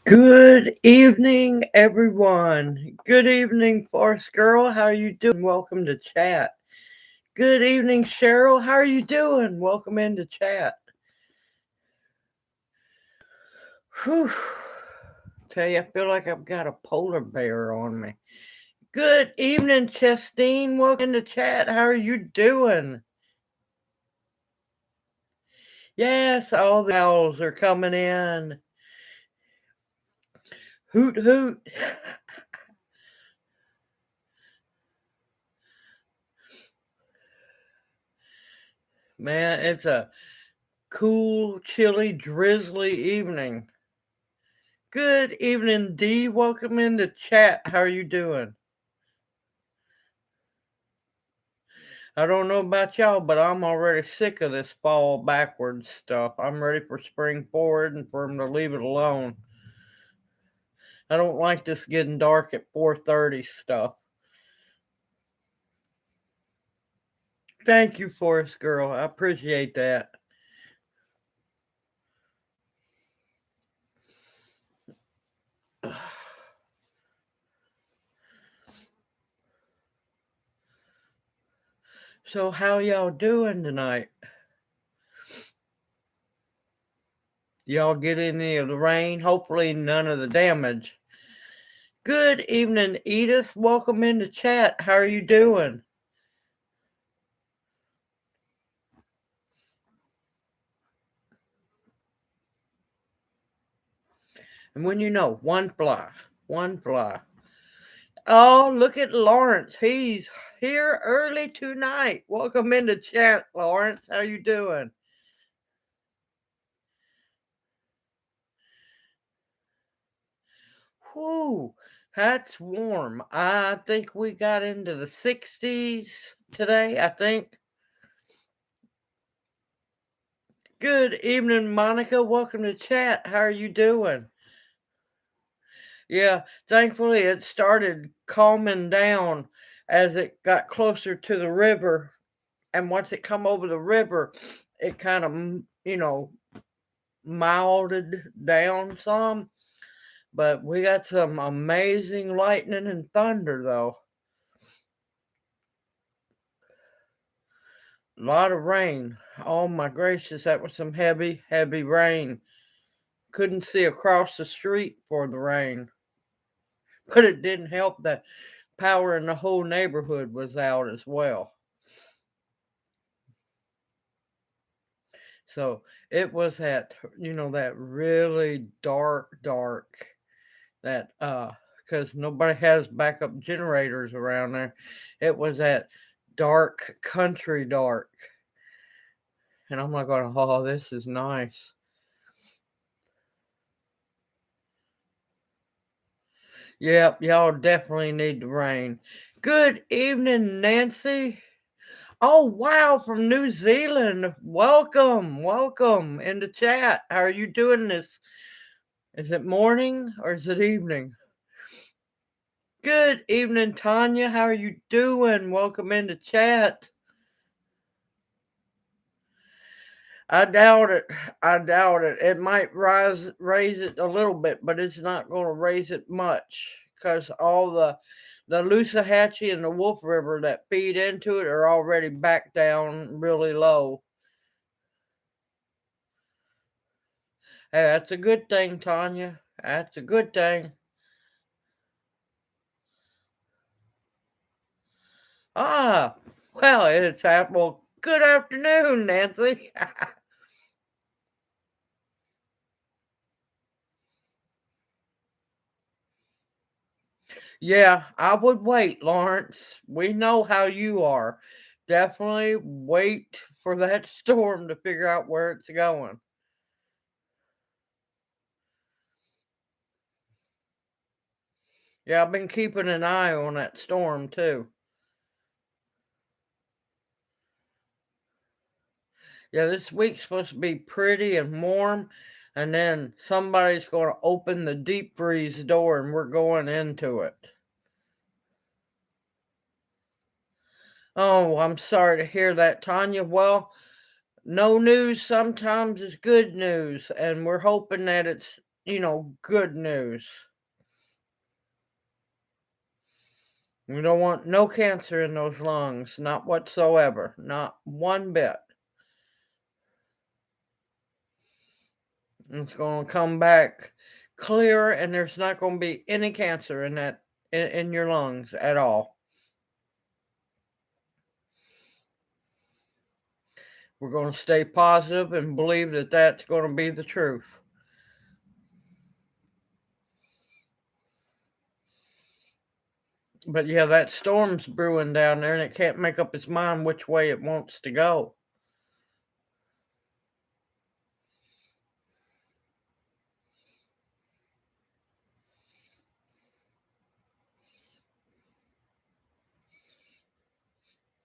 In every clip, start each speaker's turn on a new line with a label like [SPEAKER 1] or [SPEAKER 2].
[SPEAKER 1] Good evening, everyone. Good evening, Forest Girl. How are you doing? Welcome to chat. Good evening, Cheryl. How are you doing? Welcome into chat. Whew. Tell you, I feel like I've got a polar bear on me. Good evening, Chestine. Welcome to chat. How are you doing? Yes, all the owls are coming in. Hoot hoot. Man, it's a cool, chilly, drizzly evening. Good evening, Dee. Welcome into chat. How are you doing? I don't know about y'all, but I'm already sick of this fall backwards stuff. I'm ready for spring forward and for them to leave it alone. I don't like this getting dark at 4:30 stuff. Thank you, Forest Girl. I appreciate that. So how y'all doing tonight? Y'all get any of the rain? Hopefully none of the damage. Good evening, Edith. Welcome into chat. How are you doing? And when you know, one fly, one fly. Oh, look at Lawrence. He's here early tonight. Welcome into chat, Lawrence. How you doing? Whew, that's warm. I think we got into the 60s today, I think. Good evening, Monica. Welcome to chat. How are you doing? Yeah, thankfully it started calming down as it got closer to the river. And once it come over the river, it kind of, milded down some. But we got some amazing lightning and thunder, though. A lot of rain. Oh my gracious, that was some heavy, heavy rain. Couldn't see across the street for the rain. But it didn't help that power in the whole neighborhood was out as well. So it was that really dark, that, because nobody has backup generators around there. It was that dark, country dark. And I'm like going, oh, this is nice. Yep, y'all definitely need the rain. Good evening, Nancy. Oh, wow, from New Zealand. Welcome in the chat. How are you doing this? Is it morning or is it evening? Good evening, Tanya. How are you doing? Welcome in the chat. I doubt it. I doubt it. It might raise it a little bit, but it's not going to raise it much because all the Lusahatchee and the Wolf River that feed into it are already back down really low. Hey, that's a good thing, Tanya. That's a good thing. Ah, well, it's well. Good afternoon, Nancy. Yeah, I would wait, Lawrence. We know how you are. Definitely wait for that storm to figure out where it's going. Yeah, I've been keeping an eye on that storm too. Yeah, this week's supposed to be pretty and warm, and then somebody's going to open the deep freeze door and we're going into it. Oh, I'm sorry to hear that, Tanya. Well, no news sometimes is good news, and we're hoping that it's good news. We don't want no cancer in those lungs, not whatsoever, not one bit. It's going to come back clear, and there's not going to be any cancer in your lungs at all. We're going to stay positive and believe that that's going to be the truth. But yeah, that storm's brewing down there, and it can't make up its mind which way it wants to go.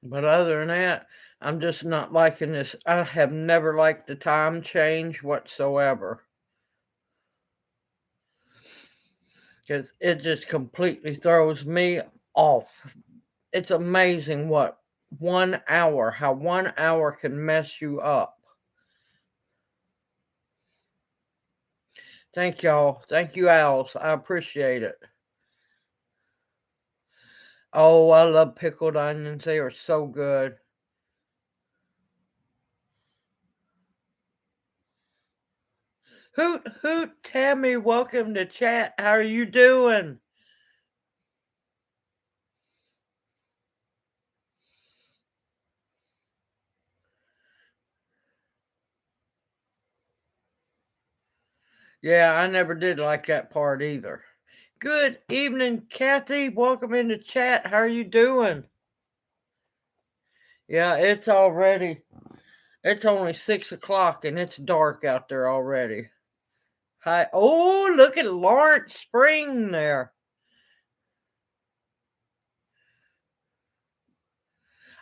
[SPEAKER 1] But other than that, I'm just not liking this. I have never liked the time change whatsoever. Because it just completely throws me off. It's amazing how 1 hour can mess you up. Thank y'all. Thank you, Owls. I appreciate it. Oh, I love pickled onions. They are so good. Hoot, hoot, Tammy, welcome to chat. How are you doing? Yeah, I never did like that part either. Good evening, Kathy. Welcome into chat. How are you doing? Yeah, it's only 6 o'clock and it's dark out there already. Hi. Oh, look at Lawrence Spring there.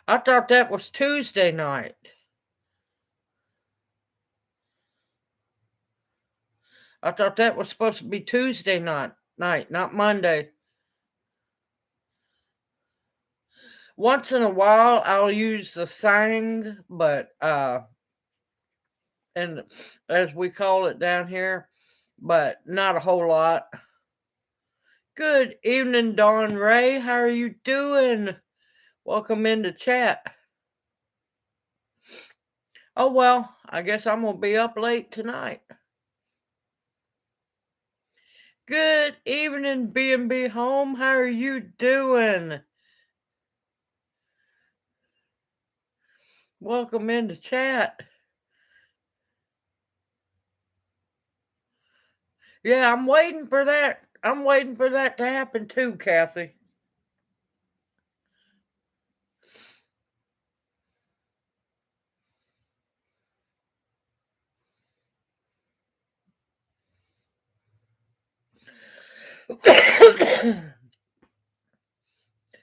[SPEAKER 1] I thought that was Tuesday night. I thought that was supposed to be Tuesday night, not Monday. Once in a while, I'll use the sang, but and as we call it down here, but not a whole lot. Good evening, Dawn Ray. How are you doing? Welcome into chat. Oh well, I guess I'm gonna be up late tonight. Good evening, B&B Home. How are you doing? Welcome into chat. Yeah, I'm waiting for that. I'm waiting for that to happen too, Kathy.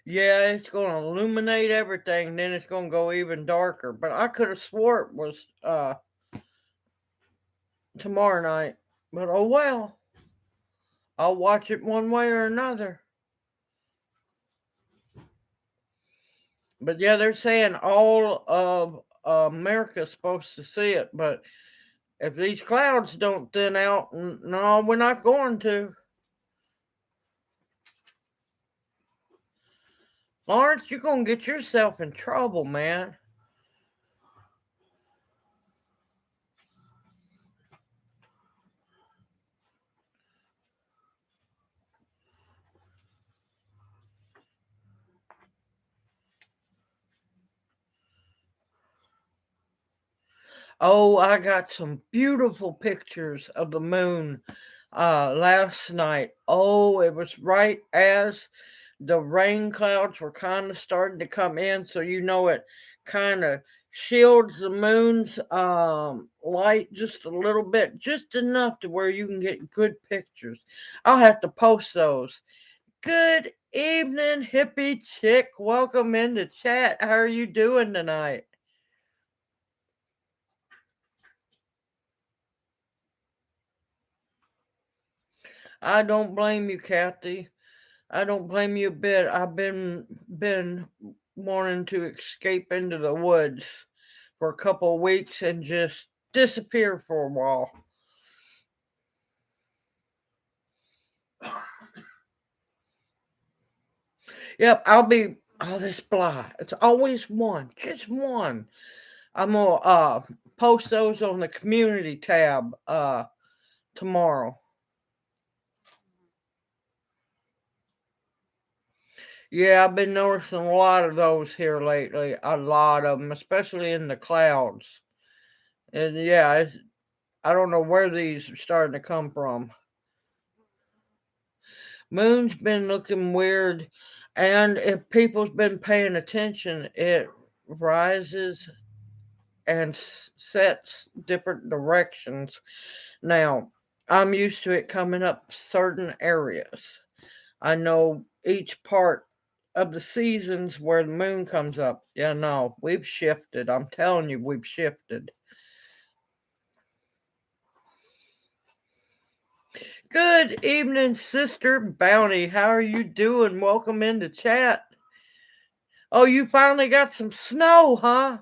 [SPEAKER 1] Yeah, it's going to illuminate everything, then it's going to go even darker. But I could have swore it was tomorrow night. But oh well. I'll watch it one way or another. But yeah, they're saying all of America's supposed to see it. But if these clouds don't thin out, no, we're not going to. Lawrence, you're going to get yourself in trouble, man. Oh, I got some beautiful pictures of the moon last night. Oh, it was right as the rain clouds were kind of starting to come in, so it kind of shields the moon's light just a little bit, just enough to where you can get good pictures. I'll have to post those. Good evening, hippie chick. Welcome into chat. How are you doing tonight? I don't blame you, Kathy. I don't blame you a bit. I've been wanting to escape into the woods for a couple of weeks and just disappear for a while. Yep, I'll be oh, this fly. It's always one, just one. I'm gonna post those on the community tab tomorrow. Yeah, I've been noticing a lot of those here lately. A lot of them, especially in the clouds. And yeah, I don't know where these are starting to come from. Moon's been looking weird, and if people's been paying attention, it rises and sets different directions. Now, I'm used to it coming up certain areas. I know each part of the seasons where the moon comes up. Yeah, no, we've shifted. I'm telling you, we've shifted. Good evening, Sister Bounty. How are you doing? Welcome into chat. Oh, you finally got some snow, huh?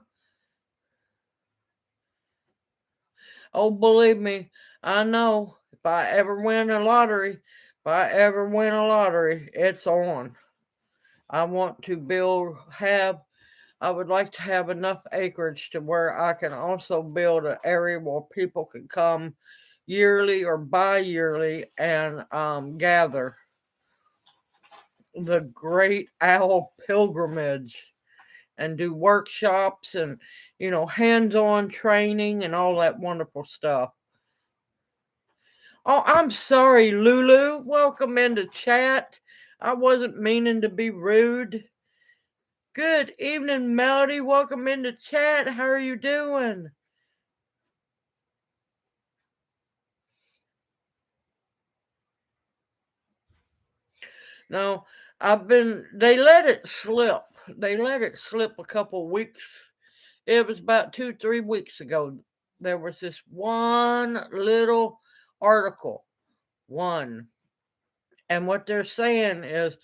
[SPEAKER 1] Oh, believe me, I know. If I ever win a lottery, it's on. I want to I would like to have enough acreage to where I can also build an area where people can come yearly or bi-yearly and gather the Great Owl Pilgrimage and do workshops and hands-on training and all that wonderful stuff. Oh, I'm sorry, Lulu. Welcome into chat. I wasn't meaning to be rude. Good evening, Melody. Welcome into chat. How are you doing? No, they let it slip. They let it slip a couple weeks. It was about 2, 3 weeks ago. There was this one little article, one. And what they're saying is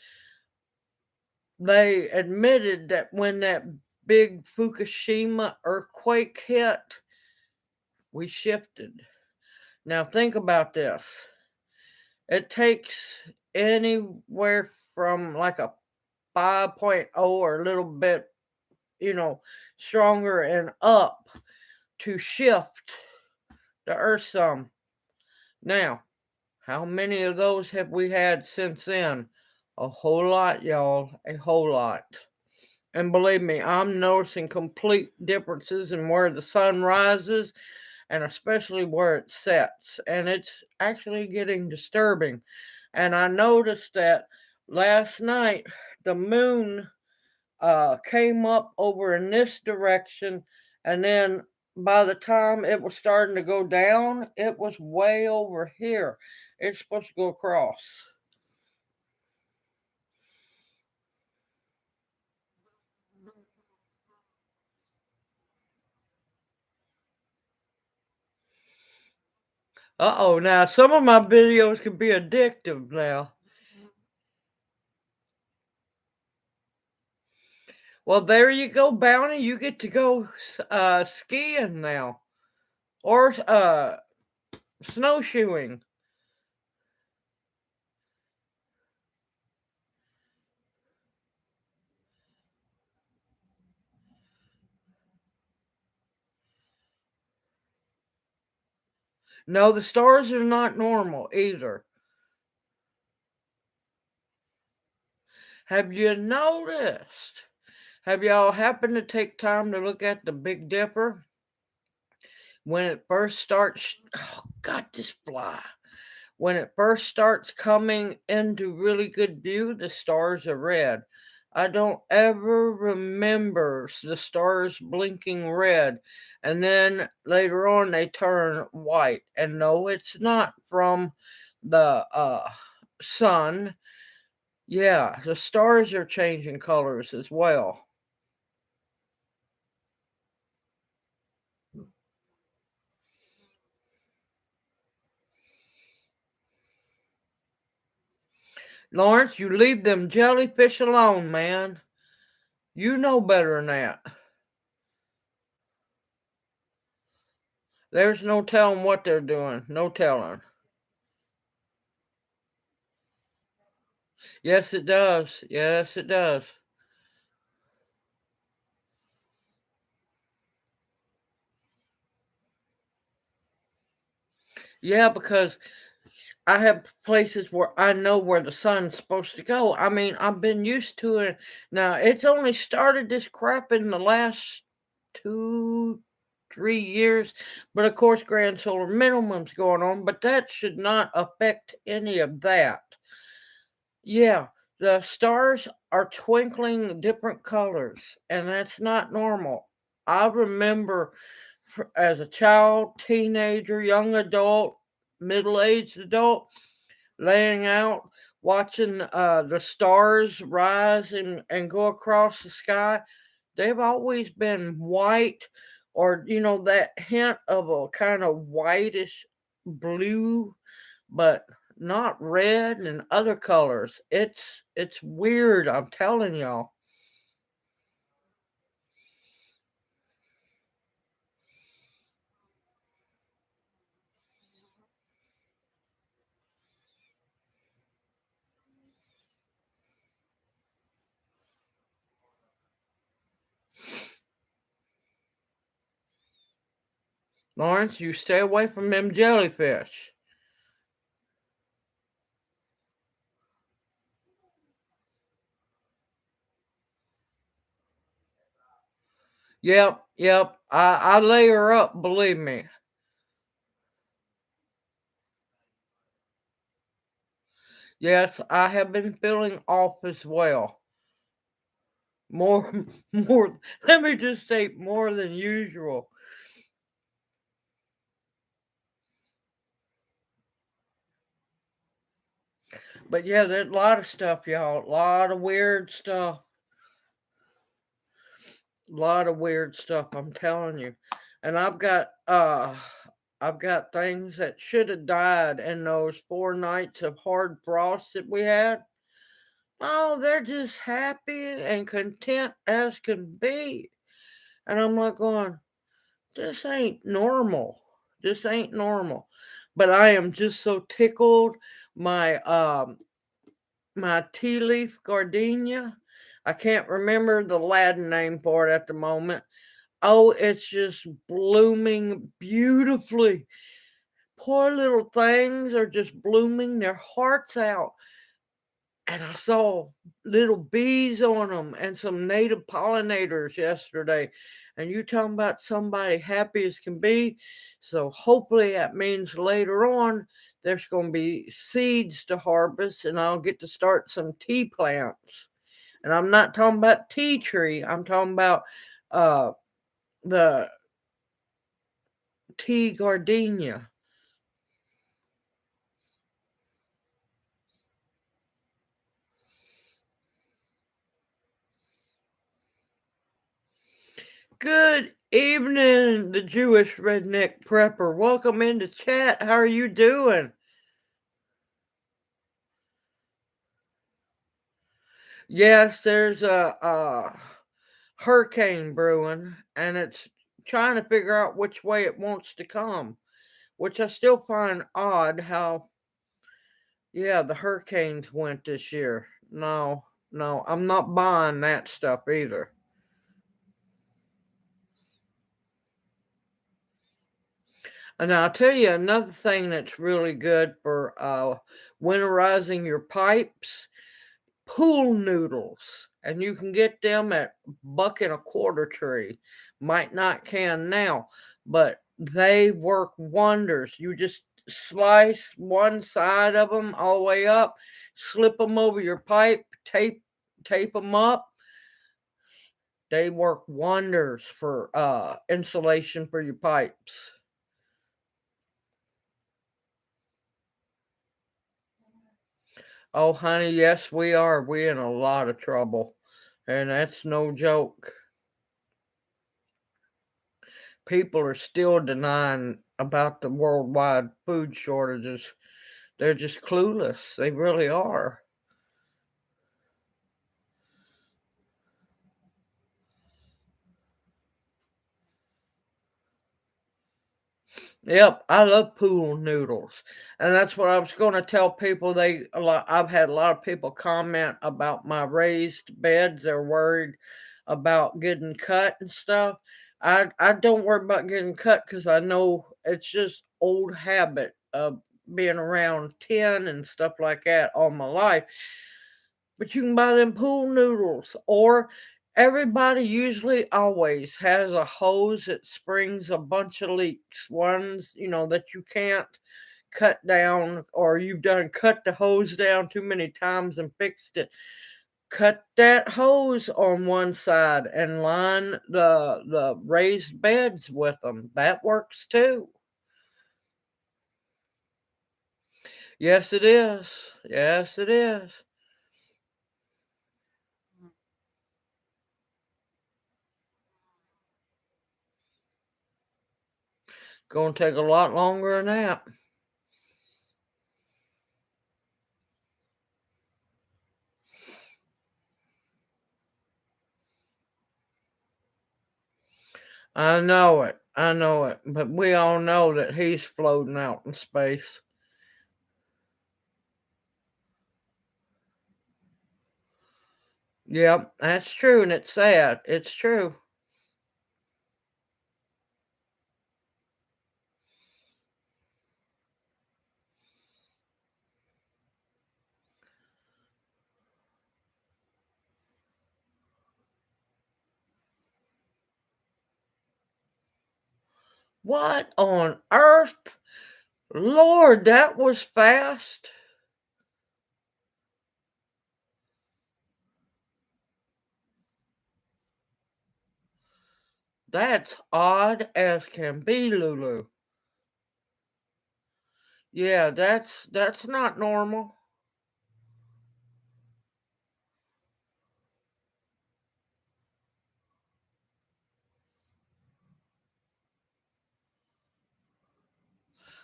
[SPEAKER 1] they admitted that when that big Fukushima earthquake hit, we shifted. Now, think about this. It takes anywhere from like a 5.0 or a little bit, stronger and up to shift the earth some. Now, how many of those have we had since then? A whole lot, y'all. A whole lot. And believe me, I'm noticing complete differences in where the sun rises and especially where it sets. And it's actually getting disturbing. And I noticed that last night the moon came up over in this direction, and then by the time it was starting to go down, it was way over here. It's supposed to go across. Uh-oh, now some of my videos can be addictive now. Well, there you go, Bounty. You get to go skiing now or snowshoeing. No, the stars are not normal either. Have you noticed? Have y'all happened to take time to look at the Big Dipper? When it first starts, oh God, this fly. When it first starts coming into really good view, the stars are red. I don't ever remember the stars blinking red, and then later on they turn white. And no, it's not from the sun. Yeah, the stars are changing colors as well. Lawrence, you leave them jellyfish alone, man. You know better than that. There's no telling what they're doing. No telling. Yes, it does. Yes, it does. Yeah, because I have places where I know where the sun's supposed to go. I mean, I've been used to it. Now, it's only started this crap in the last 2, 3 years, but of course, grand solar minimum's going on, but that should not affect any of that. Yeah, the stars are twinkling different colors, and that's not normal. I remember as a child, teenager, young adult, middle aged adult, laying out, watching the stars rise and go across the sky. They've always been white or, that hint of a kind of whitish blue, but not red and other colors. It's weird, I'm telling y'all. Lawrence, you stay away from them jellyfish. Yep, yep. I lay her up, believe me. Yes, I have been feeling off as well. More more let me just say more than usual. But yeah, there's a lot of stuff, y'all. A lot of weird stuff. A lot of weird stuff, I'm telling you. And I've got things that should have died in those 4 nights of hard frost that we had. Oh, they're just happy and content as can be. And I'm like going, this ain't normal. This ain't normal. But I am just so tickled. My tea leaf gardenia. I can't remember the Latin name for it at the moment. Oh, it's just blooming beautifully. Poor little things are just blooming their hearts out. And I saw little bees on them and some native pollinators yesterday. And you talking about somebody happy as can be. So hopefully that means later on there's going to be seeds to harvest and I'll get to start some tea plants. And I'm not talking about tea tree. I'm talking about uh, the tea gardenia. Good evening, the Jewish redneck prepper. Welcome into chat. How are you doing? Yes, there's a hurricane brewing, and it's trying to figure out which way it wants to come, which I still find odd how, yeah, the hurricanes went this year. No, no, I'm not buying that stuff either. And I'll tell you another thing that's really good for winterizing your pipes, pool noodles, and you can get them at buck and a quarter tree. Might not can now, but they work wonders. You just slice one side of them all the way up, slip them over your pipe, tape them up. They work wonders for insulation for your pipes. Oh, honey, yes, we are. We in a lot of trouble, and that's no joke. People are still denying about the worldwide food shortages. They're just clueless. They really are. Yep, I love pool noodles, and that's what I was gonna tell people. I've had a lot of people comment about my raised beds. They're worried about getting cut and stuff. I don't worry about getting cut because I know it's just old habit of being around tin and stuff like that all my life. But you can buy them pool noodles, or everybody usually always has a hose that springs a bunch of leaks. Ones, that you can't cut down, or you've done cut the hose down too many times and fixed it. Cut that hose on one side and line the raised beds with them. That works too. Yes, it is. Yes, it is. Gonna take a lot longer than that. I know it. I know it. But we all know that he's floating out in space. Yep, that's true, and it's sad. It's true. What on earth? Lord, that was fast. That's odd as can be, Lulu. Yeah, that's not normal.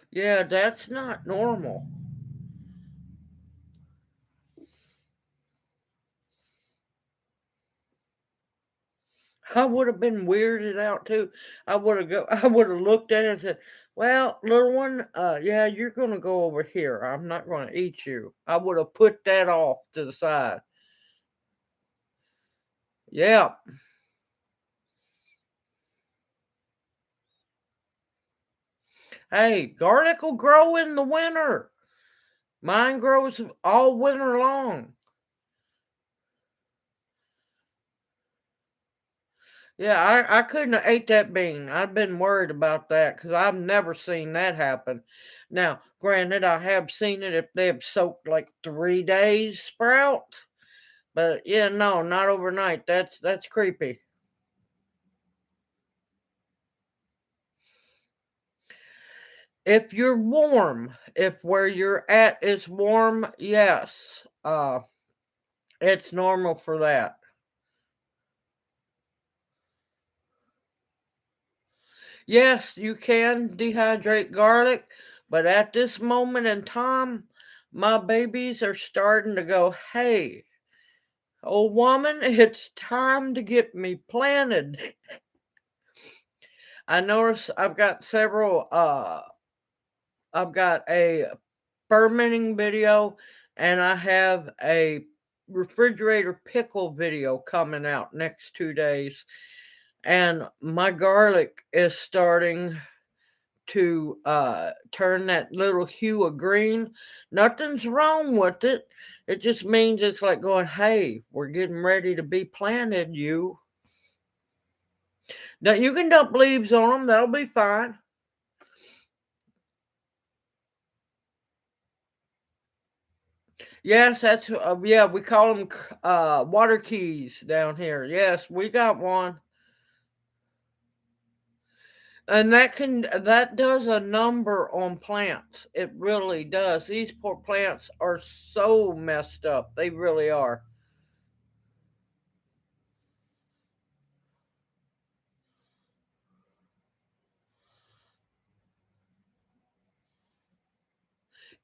[SPEAKER 1] Yeah, that's not normal. I would have been weirded out too. I would have looked at it and said, "Well, little one, yeah, you're gonna go over here. I'm not gonna eat you." I would have put that off to the side. Yeah. Hey, garlic will grow in the winter. Mine grows all winter long. Yeah, I couldn't have ate that bean. I've been worried about that because I've never seen that happen. Now, granted, I have seen it if they have soaked like 3 days sprout, but yeah, no, not overnight. That's creepy. If you're warm, if where you're at is warm, yes, it's normal for that. Yes, you can dehydrate garlic, but at this moment in time, my babies are starting to go, "Hey, old woman, it's time to get me planted." I notice I've got a fermenting video and I have a refrigerator pickle video coming out next 2 days. And my garlic is starting to turn that little hue of green. Nothing's wrong with it. It just means it's like going, "Hey, we're getting ready to be planted, you." Now you can dump leaves on them, that'll be fine. Yes, yeah, we call them water keys down here. Yes, we got one. And that does a number on plants. It really does. These poor plants are so messed up. They really are.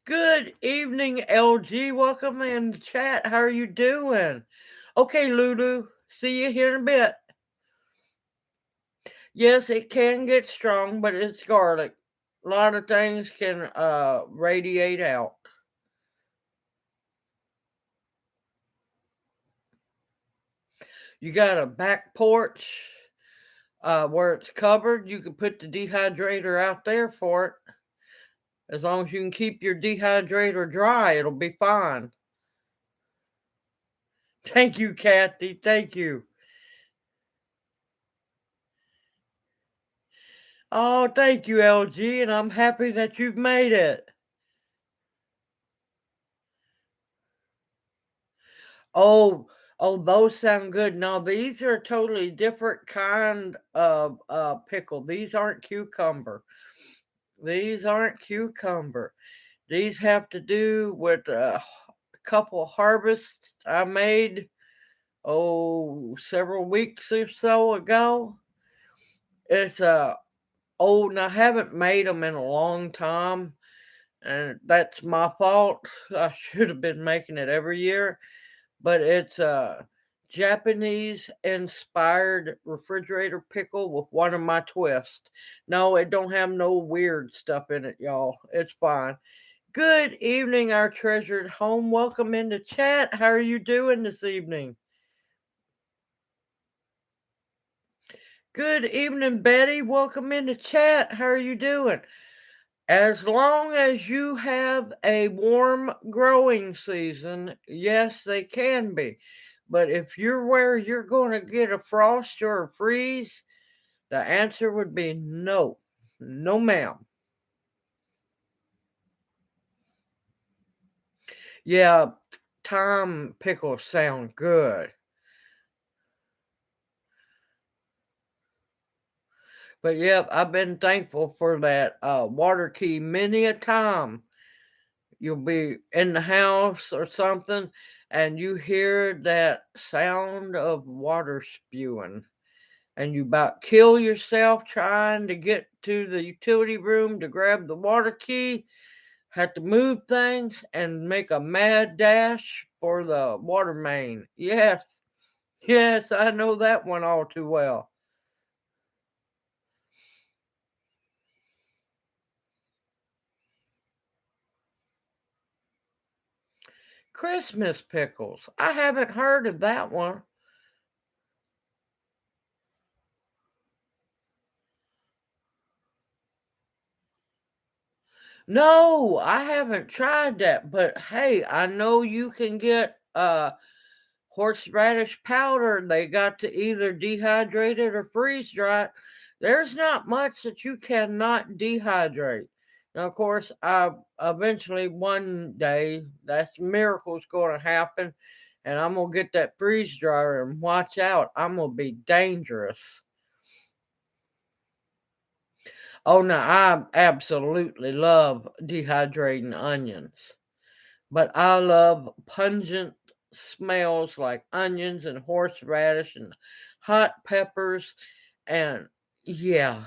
[SPEAKER 1] Good evening, LG. Welcome in the chat. How are you doing? Okay, Lulu. See you here in a bit. Yes, it can get strong, but it's garlic. A lot of things can radiate out. You got a back porch where it's covered. You can put the dehydrator out there for it. As long as you can keep your dehydrator dry, it'll be fine. Thank you, Kathy. Thank you. Oh, thank you, LG, and I'm happy that you've made it. Oh, oh, those sound good. No, these are a totally different kind of pickle. These aren't cucumber. These aren't cucumber. These have to do with a couple harvests I made, several weeks or so ago. It's old, and I haven't made them in a long time, and that's my fault. I should have been making it every year, but it's a Japanese inspired refrigerator pickle with one of my twists. No, it don't have no weird stuff in it, y'all. It's fine. Good evening, our treasured home. Welcome into chat. How are you doing this evening? Good evening, Betty. Welcome into chat. How are you doing? As long as you have a warm growing season, yes, they can be. But if you're where you're going to get a frost or a freeze, the answer would be no. No, ma'am. Yeah, thyme pickles sound good. But yep, I've been thankful for that water key many a time. You'll be in the house or something, and you hear that sound of water spewing, and you about kill yourself trying to get to the utility room to grab the water key, had to move things and make a mad dash for the water main. Yes, yes, I know that one all too well. Christmas pickles. I haven't heard of that one. No, I haven't tried that, but hey, I know you can get horseradish powder. They got to either dehydrate it or freeze dry it. There's not much that you cannot dehydrate. Now, of course, I eventually one day that's miracle's going to happen, and I'm gonna get that freeze dryer and watch out. I'm gonna be dangerous. Oh no, I absolutely love dehydrating onions. But I love pungent smells like onions and horseradish and hot peppers. And yeah,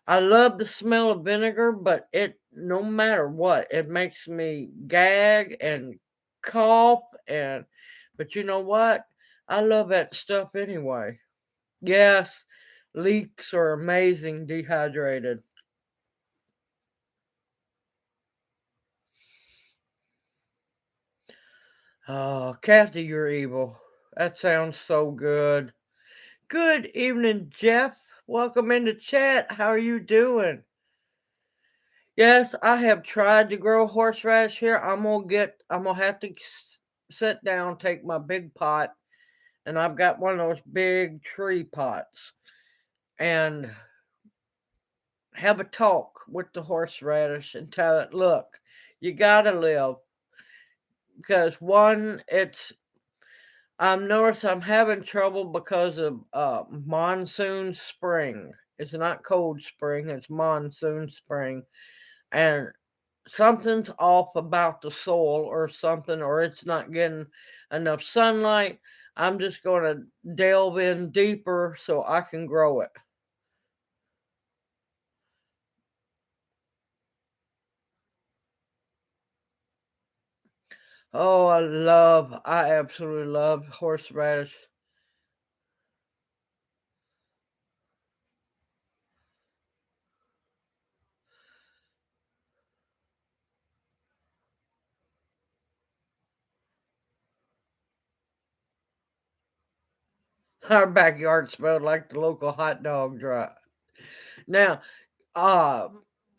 [SPEAKER 1] I love the smell of vinegar, but it, no matter what, it makes me gag and cough. And, but you know what? I love that stuff anyway. Yes, leeks are amazing dehydrated. Oh, Kathy, you're evil. That sounds so good. Good evening, Jeff. Welcome into chat. How are you doing? Yes, I have tried to grow horseradish here. I'm gonna have to sit down, take my big pot, and I've got one of those big tree pots, and have a talk with the horseradish and tell it, look, you gotta live because one, I'm notice I'm having trouble because of monsoon spring. It's not cold spring, it's monsoon spring. And something's off about the soil or something, or it's not getting enough sunlight. I'm just going to delve in deeper so I can grow it. Oh, I absolutely love horseradish. Our backyard smelled like the local hot dog drop. Now, uh,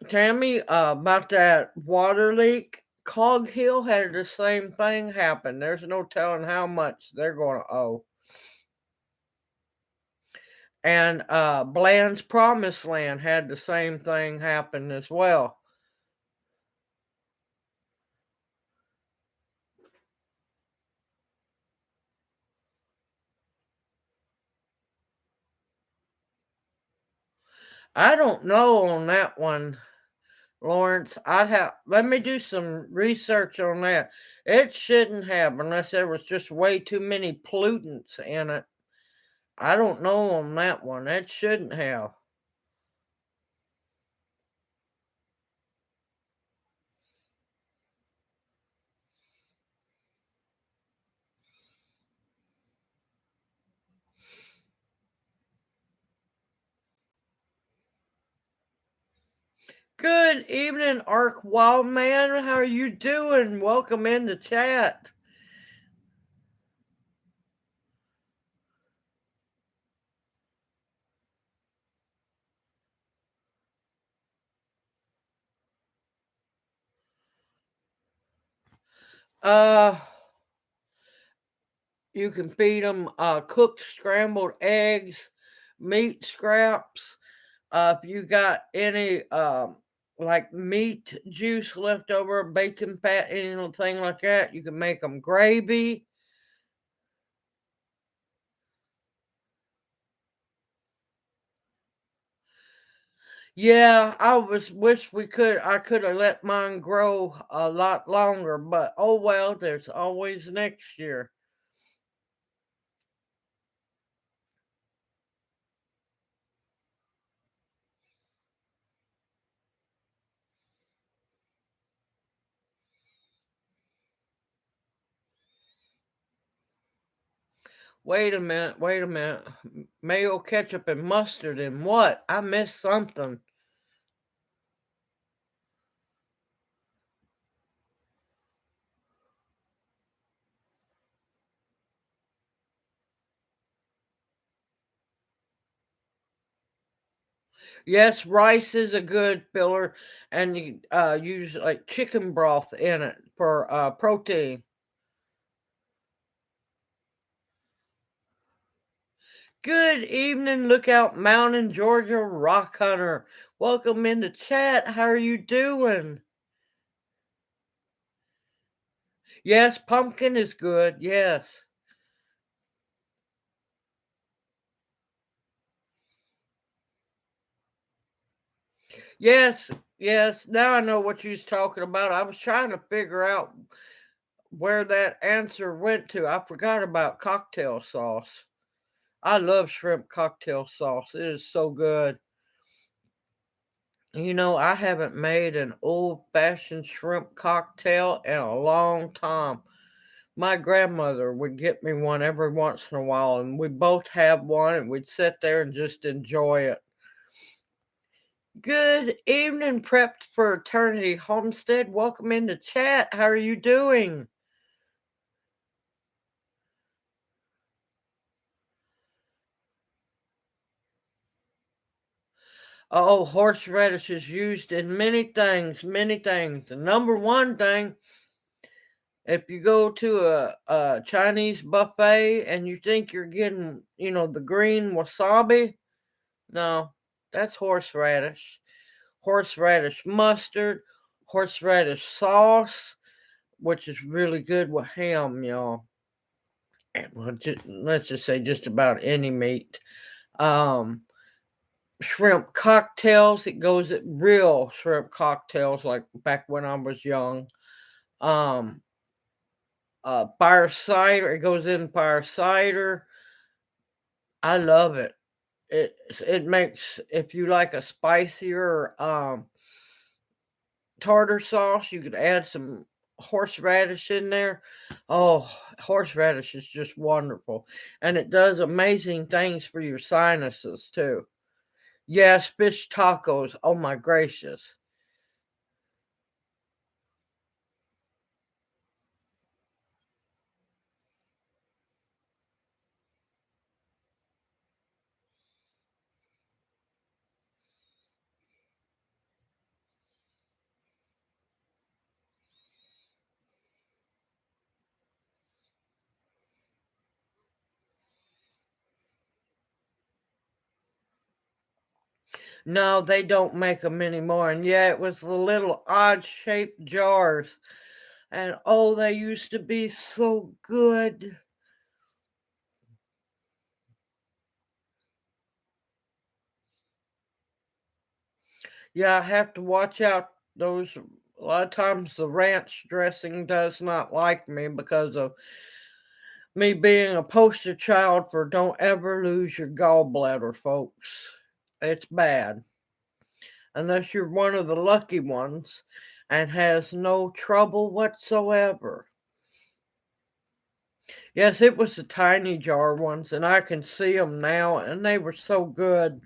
[SPEAKER 1] Tammy, about that water leak, Cog Hill had the same thing happen. There's no telling how much they're going to owe. And Bland's Promised Land had the same thing happen as well. I don't know on that one, Lawrence. Let me do some research on that. It shouldn't have unless there was just way too many pollutants in it. I don't know on that one. It shouldn't have. Good evening, Ark Wildman. How are you doing? Welcome in the chat. Uh, you can feed them cooked scrambled eggs, meat scraps. If you got any like meat juice left over, bacon fat, anything like that, you can make them gravy. Yeah, I was wish I could have let mine grow a lot longer, but oh well, there's always next year. Wait a minute. Mayo, ketchup, and mustard and what? I missed something. Yes, rice is a good filler, and you use like chicken broth in it for protein. Good evening, Lookout Mountain, Georgia Rock Hunter. Welcome in the chat. How are you doing? Yes, pumpkin is good. Yes. Yes, yes. Now I know what you was talking about. I was trying to figure out where that answer went to. I forgot about cocktail sauce. I love shrimp cocktail sauce. It is so good. I haven't made an old-fashioned shrimp cocktail in a long time. My grandmother would get me one every once in a while, and we both have one, and we'd sit there and just enjoy it. Good evening, Prepped for Eternity Homestead. Welcome in the chat. How are you doing? Oh, horseradish is used in many things, many things. The number one thing, if you go to a Chinese buffet and you think you're getting, the green wasabi, no, that's horseradish. Horseradish mustard, horseradish sauce, which is really good with ham, y'all. Well, let's just say just about any meat. Um, Shrimp cocktails. It goes at real shrimp cocktails, like back when I was young. Um, Fire cider. It goes in fire cider. I love it. It makes if you like a spicier tartar sauce, you could add some horseradish in there. Oh, horseradish is just wonderful, and it does amazing things for your sinuses too. Yes, fish tacos. Oh my gracious. No, they don't make them anymore, and yeah, it was the little odd-shaped jars, and, oh, they used to be so good. Yeah, I have to watch out. Those a lot of times the ranch dressing does not like me because of me being a poster child for don't ever lose your gallbladder, folks. It's bad. Unless you're one of the lucky ones and has no trouble whatsoever. Yes, it was the tiny jar ones, and I can see them now, and they were so good.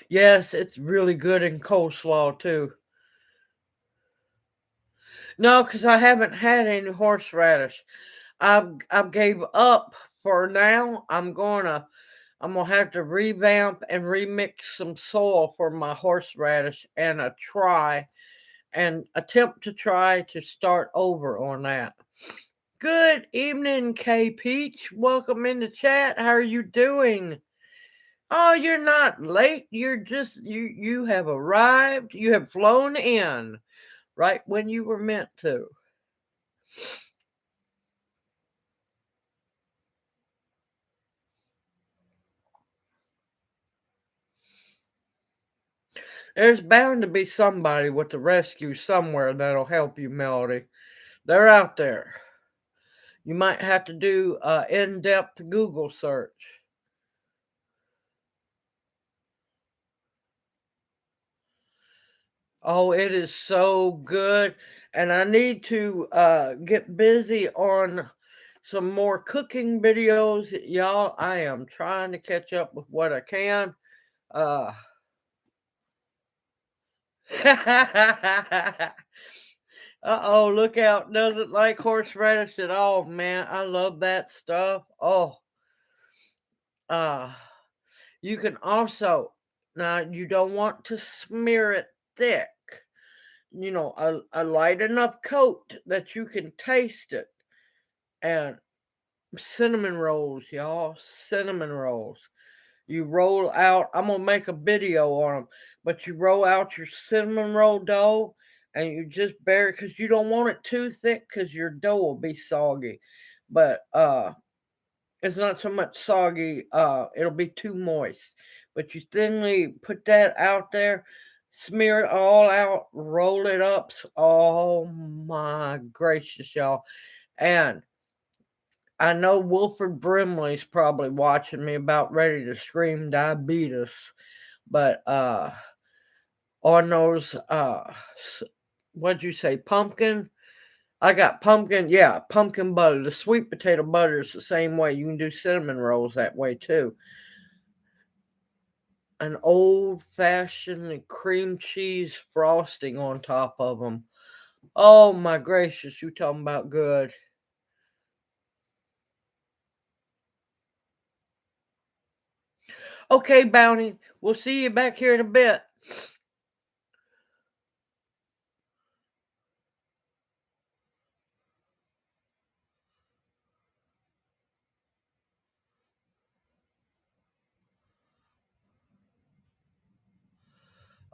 [SPEAKER 1] Yes, it's really good in coleslaw too. No, because I haven't had any horseradish. I've gave up for now. I'm gonna have to revamp and remix some soil for my horseradish and attempt to try to start over on that. Good evening, K Peach. Welcome in the chat. How are you doing? Oh, you're not late. You have arrived. You have flown in right when you were meant to. There's bound to be somebody with the rescue somewhere that'll help you, Melody. They're out there. You might have to do a in-depth Google search. Oh, it is so good. And I need to get busy on some more cooking videos. Y'all, I am trying to catch up with what I can. Uh Uh-oh, look out. Doesn't like horseradish at all, man. I love that stuff. Oh, uh you can also now you don't want to smear it thick. A light enough coat that you can taste it. And cinnamon rolls, y'all, cinnamon rolls. You roll out, I'm gonna make a video on them, but you roll out your cinnamon roll dough and you just bury because you don't want it too thick because your dough will be soggy. But it's not so much soggy, it'll be too moist. But you thinly put that out there, smear it all out, roll it up. Oh my gracious, y'all. And I know Wilford Brimley's probably watching me about ready to scream diabetes, but on those what'd you say, pumpkin? I got pumpkin, yeah, pumpkin butter. The sweet potato butter is the same way. You can do cinnamon rolls that way too. An old fashioned cream cheese frosting on top of them. Oh my gracious, you talking about good. Okay, Bounty, we'll see you back here in a bit.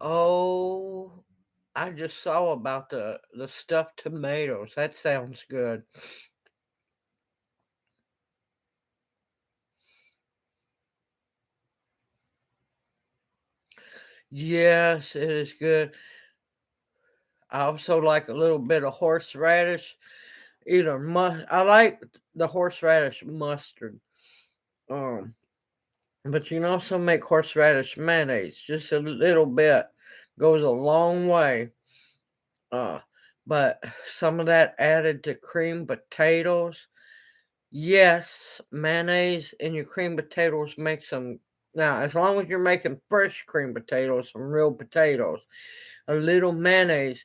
[SPEAKER 1] Oh, I just saw about the stuffed tomatoes. That sounds good. Yes, it is good. I also like a little bit of horseradish. I like the horseradish mustard. Um, but you can also make horseradish mayonnaise. Just a little bit goes a long way. Uh, but some of that added to cream potatoes. Yes, mayonnaise in your cream potatoes makes them. Now, as long as you're making fresh cream potatoes from real potatoes, a little mayonnaise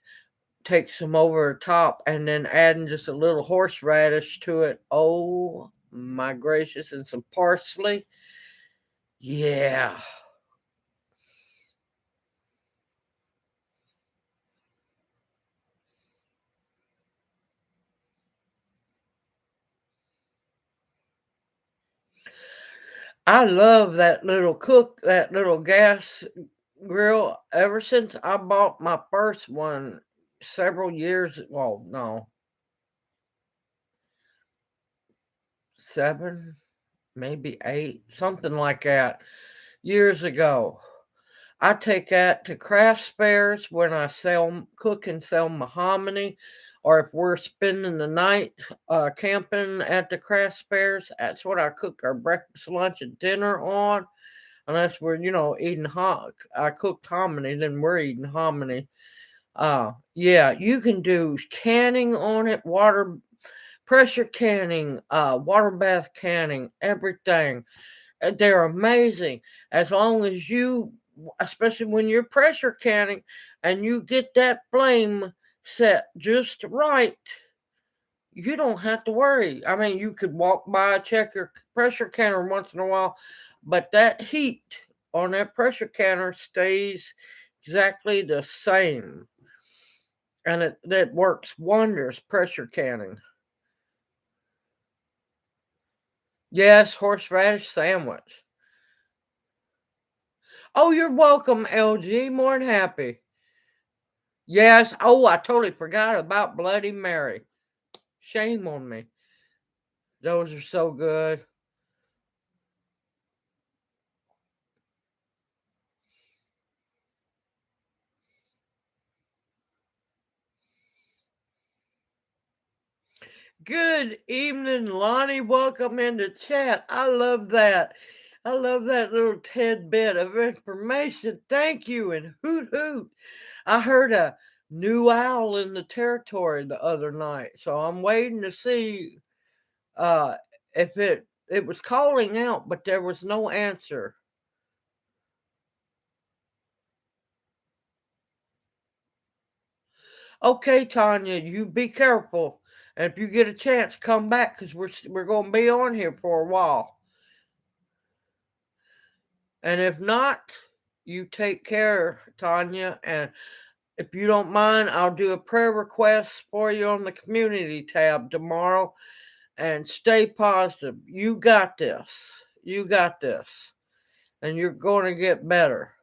[SPEAKER 1] takes them over the top, and then adding just a little horseradish to it. Oh my gracious, and some parsley. Yeah. I love that little gas grill ever since I bought my first one several years, well, no, 7, maybe 8, something like that, years ago. I take that to craft fairs when I cook and sell mahogany, or if we're spending the night camping at the craft fairs. That's what I cook our breakfast, lunch, and dinner on. Unless we're, eating hot. I cooked hominy, then we're eating hominy. Yeah, you can do canning on it, pressure canning, water bath canning, everything. They're amazing as long as especially when you're pressure canning and you get that flame set just right, you don't have to worry. I mean, you could walk by, check your pressure canner once in a while, but that heat on that pressure canner stays exactly the same. And that works wonders, pressure canning. Yes, horseradish sandwich. Oh, you're welcome, LG. More than happy. Yes. Oh, I totally forgot about Bloody Mary. Shame on me. Those are so good. Good evening, Lonnie. Welcome into chat. I love that. I love that little tidbit of information. Thank you and hoot hoot. I heard a new owl in the territory the other night, so I'm waiting to see uh if it was calling out, but there was no answer. Okay, Tanya, you be careful. And if you get a chance, come back because we're going to be on here for a while. And if not, you take care, Tanya. And if you don't mind, I'll do a prayer request for you on the community tab tomorrow. And stay positive. You got this. You got this. And you're going to get better.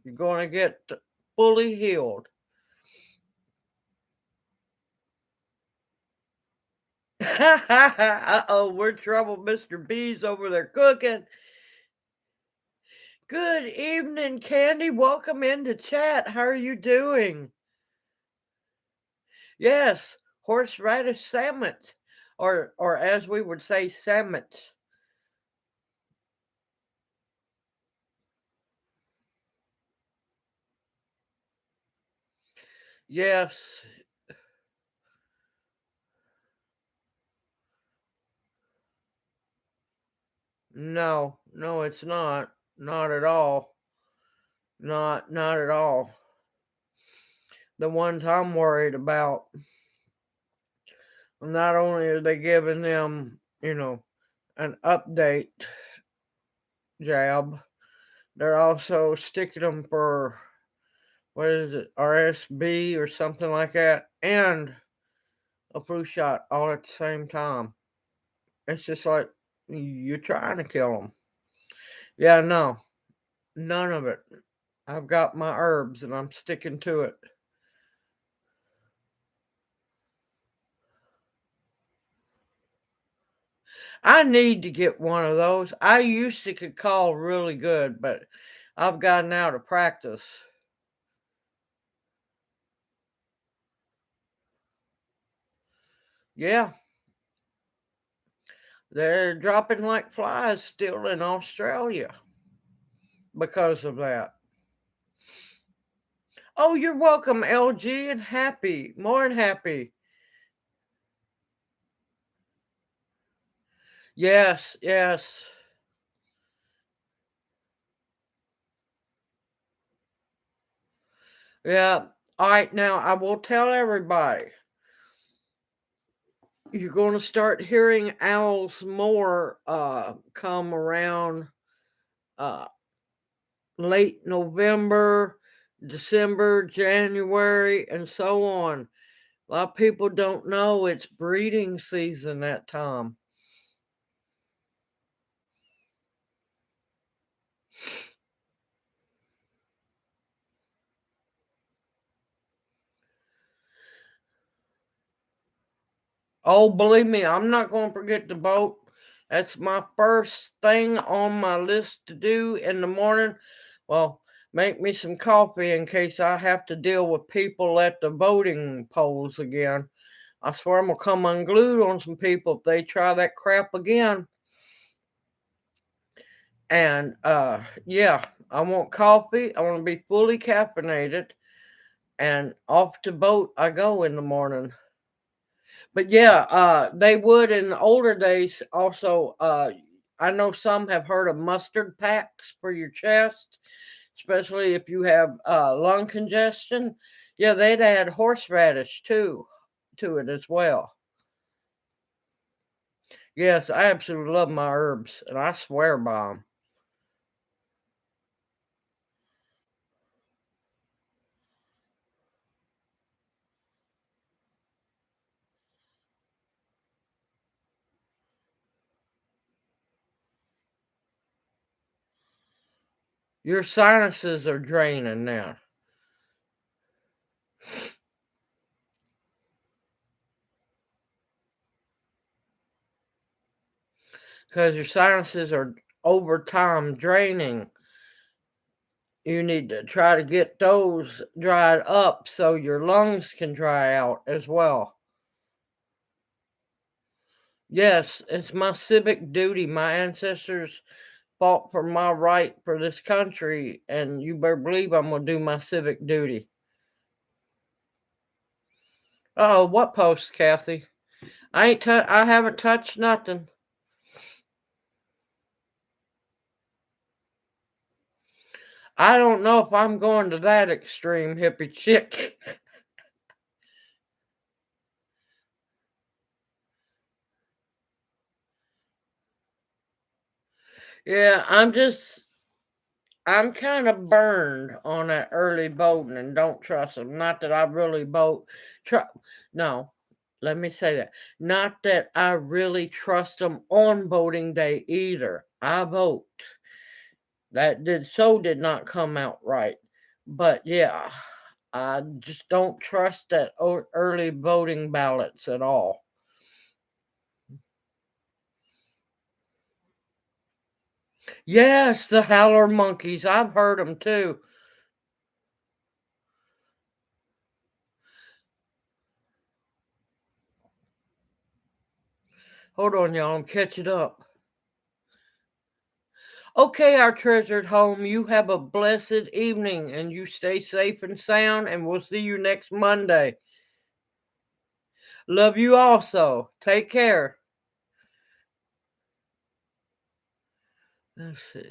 [SPEAKER 1] You're going to get fully healed. Uh-oh, we're trouble. Mr. B's over there cooking. Good evening, Candy. Welcome into chat. How are you doing? Yes, horseradish sandwich, or as we would say, sandwich. Yes. No, no, it's not. Not at all. Not at all. The ones I'm worried about, not only are they giving them, an update jab, they're also sticking them for what is it, RSB or something like that, and a flu shot all at the same time. It's just like you're trying to kill them. Yeah, no, none of it. I've got my herbs and I'm sticking to it. I need to get one of those. I used to could call really good, but I've gotten out of practice. Yeah, they're dropping like flies still in Australia because of that. Oh, you're welcome, LG, and happy, more than happy. Yes, yes. Yeah. All right, now I will tell everybody you're going to start hearing owls more come around uh late November, December, January, and so on. A lot of people don't know it's breeding season that time. Oh, believe me, I'm not gonna forget to vote. That's my first thing on my list to do in the morning. Well, make me some coffee in case I have to deal with people at the voting polls again. I swear I'm gonna come unglued on some people if they try that crap again. And yeah, I want coffee. I want to be fully caffeinated, and off to vote I go in the morning. But yeah, they would in the older days also. I know some have heard of mustard packs for your chest, especially if you have lung congestion. Yeah, they'd add horseradish too to it as well. Yes, I absolutely love my herbs, and I swear by them. Your sinuses are draining now because your sinuses are over time draining. You need to try to get those dried up so your lungs can dry out as well. Yes, it's my civic duty. My ancestors fought for my right for this country, and you better believe I'm gonna do my civic duty. Oh, what post, Kathy? I haven't touched nothing. I don't know if I'm going to that extreme hippie chick. Yeah, I'm kind of burned on that early voting and don't trust them. Not that I really vote. No, let me say that. Not that I really trust them on voting day either. I vote. Did not come out right. But yeah, I just don't trust that early voting ballots at all. Yes, the howler monkeys. I've heard them too. Hold on, y'all. I'm catching up. Okay, our treasured home, you have a blessed evening and you stay safe and sound, and we'll see you next Monday. Love you also. Take care. Let's see.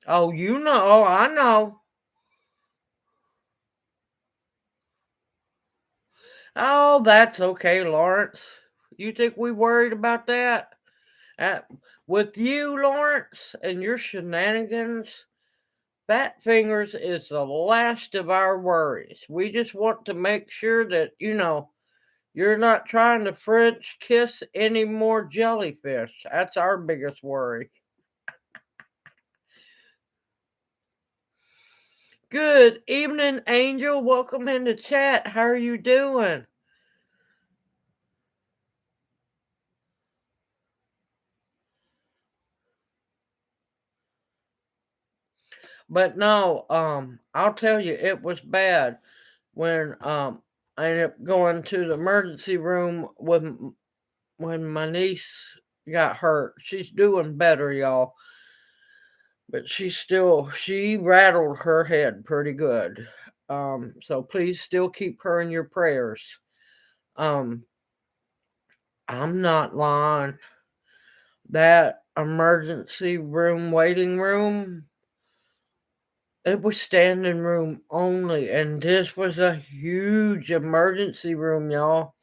[SPEAKER 1] Oh, you know. Oh, I know. Oh, that's okay, Lawrence. You think we worried about that? Uh, with you, Lawrence, and your shenanigans, Fat Fingers is the last of our worries. We just want to make sure that, you're not trying to French kiss any more jellyfish. That's our biggest worry. Good evening, Angel. Welcome in the chat. How are you doing? But no, I'll tell you, it was bad when I ended up going to the emergency room when my niece got hurt. She's doing better, y'all, but she rattled her head pretty good. So please still keep her in your prayers. Um, I'm not lying. That emergency room waiting room, it was standing room only, and this was a huge emergency room, y'all.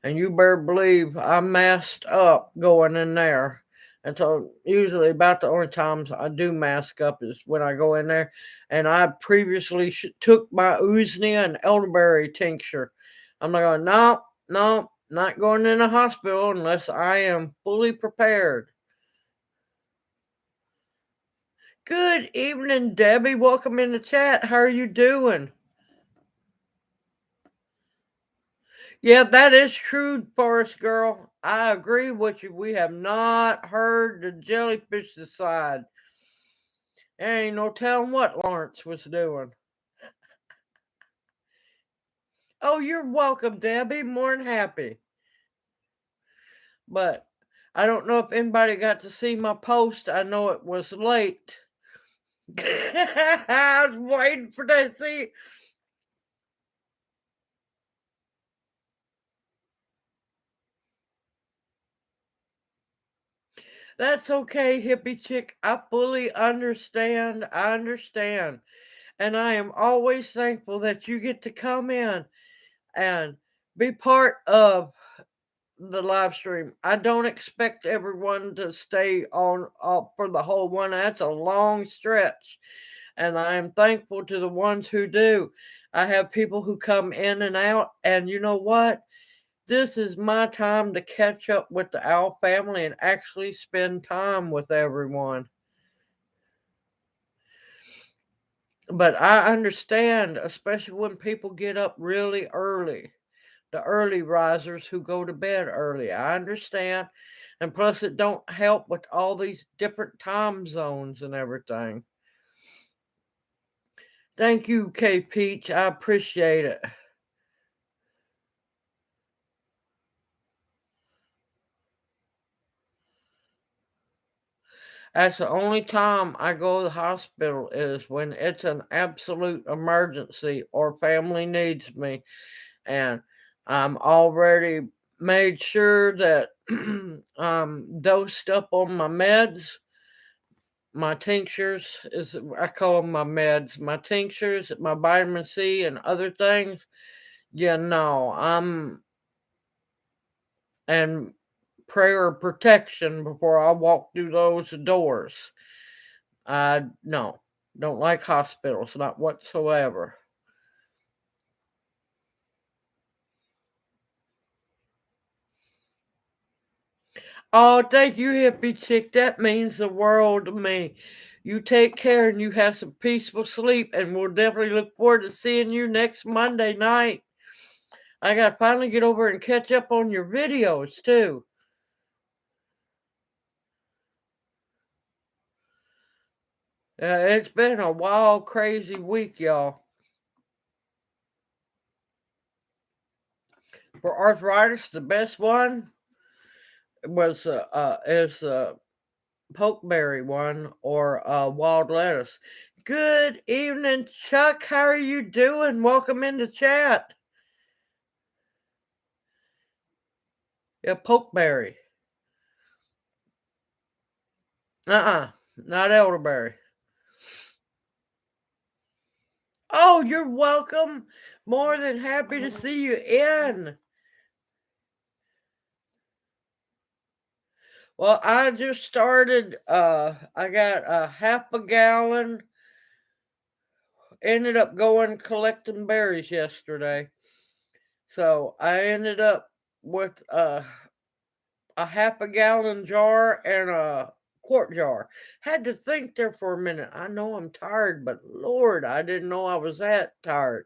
[SPEAKER 1] And you better believe I masked up going in there. And so usually about the only times I do mask up is when I go in there. And I previously took my Usnea and elderberry tincture. I'm like, going, no, no, not going in a hospital unless I am fully prepared. Good evening, Debbie. Welcome in the chat. How are you doing? Yeah, that is true, Forest Girl. I agree with you. We have not heard the jellyfish's side. There ain't no telling what Lawrence was doing. Oh, you're welcome, Debbie. More than happy. But I don't know if anybody got to see my post. I know it was late. I was waiting for that. See, that's okay, hippie chick. I fully understand. I understand. And I am always thankful that you get to come in and be part of the live stream. I don't expect everyone to stay on for the whole one. That's a long stretch. And I am thankful to the ones who do. I have people who come in and out, and you know what? This is my time to catch up with the Owl family and actually spend time with everyone. But I understand, especially when people get up really early, the early risers who go to bed early. I understand. And plus it don't help with all these different time zones and everything. Thank you, K Peach. I appreciate it. That's the only time I go to the hospital is when it's an absolute emergency or family needs me. And I'm already made sure that I'm dosed up on my meds, my tinctures is I call them my meds, my tinctures, my vitamin C and other things. Yeah, no, I'm and prayer of protection before I walk through those doors. I no, don't like hospitals, not whatsoever. Oh, thank you, hippie chick. That means the world to me. You take care and you have some peaceful sleep, and we'll definitely look forward to seeing you next Monday night. I got to finally get over and catch up on your videos too. It's been a wild, crazy week, y'all. For arthritis, the best one was is pokeberry one or wild lettuce. Good evening, Chuck. How are you doing? Welcome into chat. Yeah, pokeberry. Not elderberry. Oh, you're welcome. More than happy to see you in. Well, I just started. I got a half a gallon. Ended up going collecting berries yesterday. So I ended up with a half a gallon jar and a quart jar. Had to think there for a minute. I know I'm tired, but Lord, I didn't know I was that tired.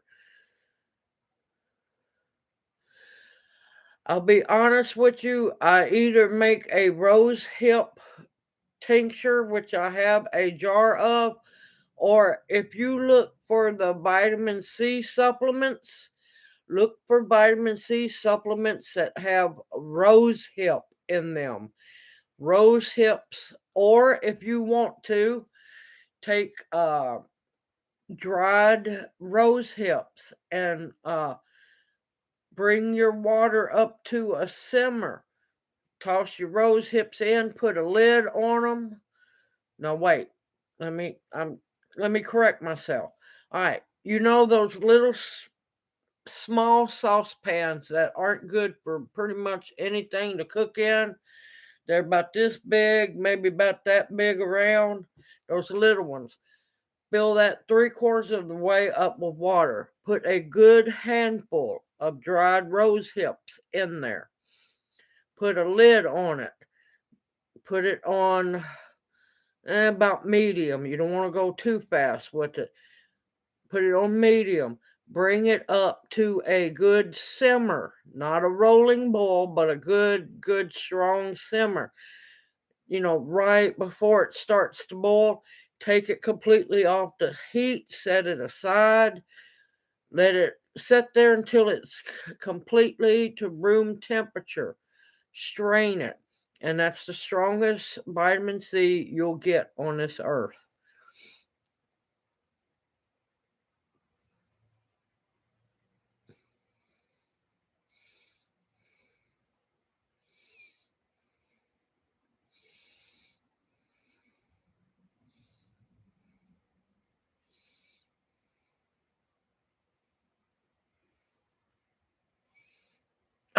[SPEAKER 1] I'll be honest with you, I either make a rose hip tincture, which I have a jar of, or if you look for the vitamin C supplements, look for vitamin C supplements that have rose hip in them. Rose hips, or if you want to, take dried rose hips and bring your water up to a simmer. Toss your rose hips in, put a lid on them. No, wait. Let me let me correct myself. All right, you know those little small saucepans that aren't good for pretty much anything to cook in. They're about this big, maybe about that big around. Those little ones. Fill that 3/4 of the way up with water. Put a good handful of dried rose hips in there. Put a lid on it. Put it on About medium. You don't want to go too fast with it. Put it on medium. Bring it up to a good simmer, not a rolling boil, but a good strong simmer. Right before it starts to boil, take it completely off the heat, set it aside, let it sit there until it's completely to room temperature. Strain it, and that's the strongest vitamin C you'll get on this earth.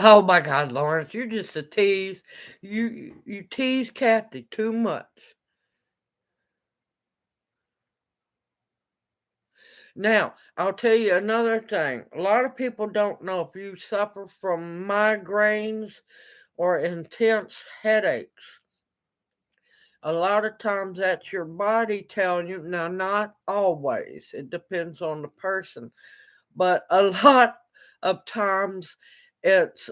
[SPEAKER 1] Oh my God, Lawrence, you're just a tease. You tease Kathy too much. Now, I'll tell you another thing. A lot of people don't know if you suffer from migraines or intense headaches. A lot of times that's your body telling you, now, not always, it depends on the person, but a lot of times it's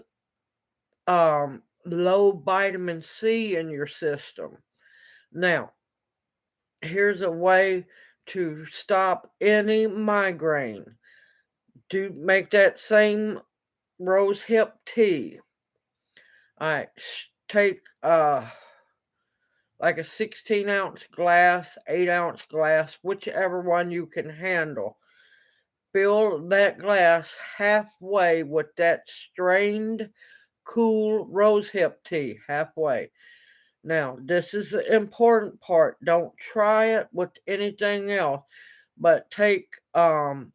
[SPEAKER 1] low vitamin C in your system. Now, here's a way to stop any migraine. Do make that same rose hip tea. All right, take like a 16-ounce glass, 8-ounce glass, whichever one you can handle. Fill that glass halfway with that strained, cool rosehip tea, halfway. Now, this is the important part. Don't try it with anything else, but take the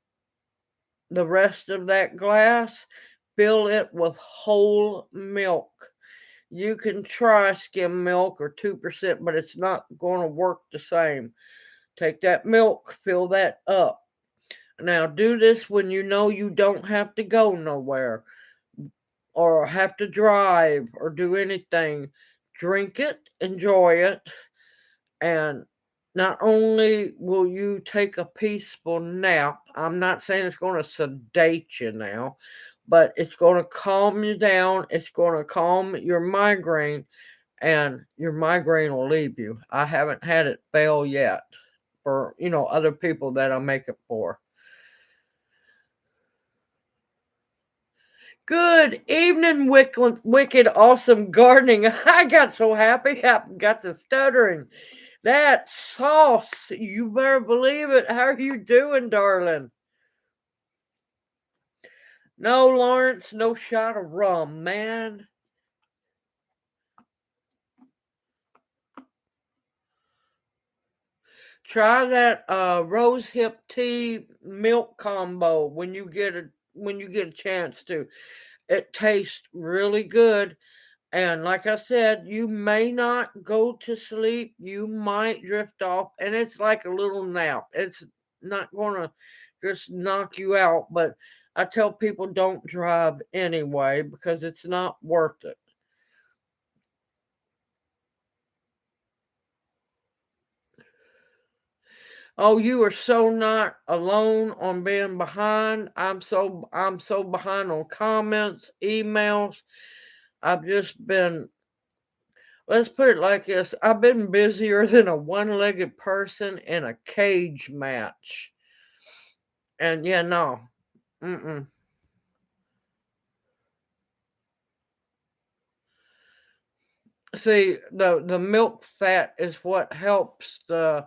[SPEAKER 1] rest of that glass, fill it with whole milk. You can try skim milk or 2%, but it's not going to work the same. Take that milk, fill that up. Now, do this when you know you don't have to go nowhere or have to drive or do anything. Drink it, enjoy it, and not only will you take a peaceful nap, I'm not saying it's going to sedate you now, but it's going to calm you down. It's going to calm your migraine, and your migraine will leave you. I haven't had it fail yet for, other people that I make it for. Good evening, wicked, awesome gardening. I got so happy I got to stuttering. That sauce, you better believe it. How are you doing, darling? No, Lawrence, no shot of rum, man. Try that rose hip tea milk combo when you get a chance to. It tastes really good. And like I said, you may not go to sleep. You might drift off, and it's like a little nap. It's not going to just knock you out, but I tell people don't drive anyway because it's not worth it. Oh, you are so not alone on being behind. I'm so behind on comments, emails. I've just been, let's put it like this. I've been busier than a one-legged person in a cage match. And yeah, no. Mm-mm. See, the milk fat is what helps the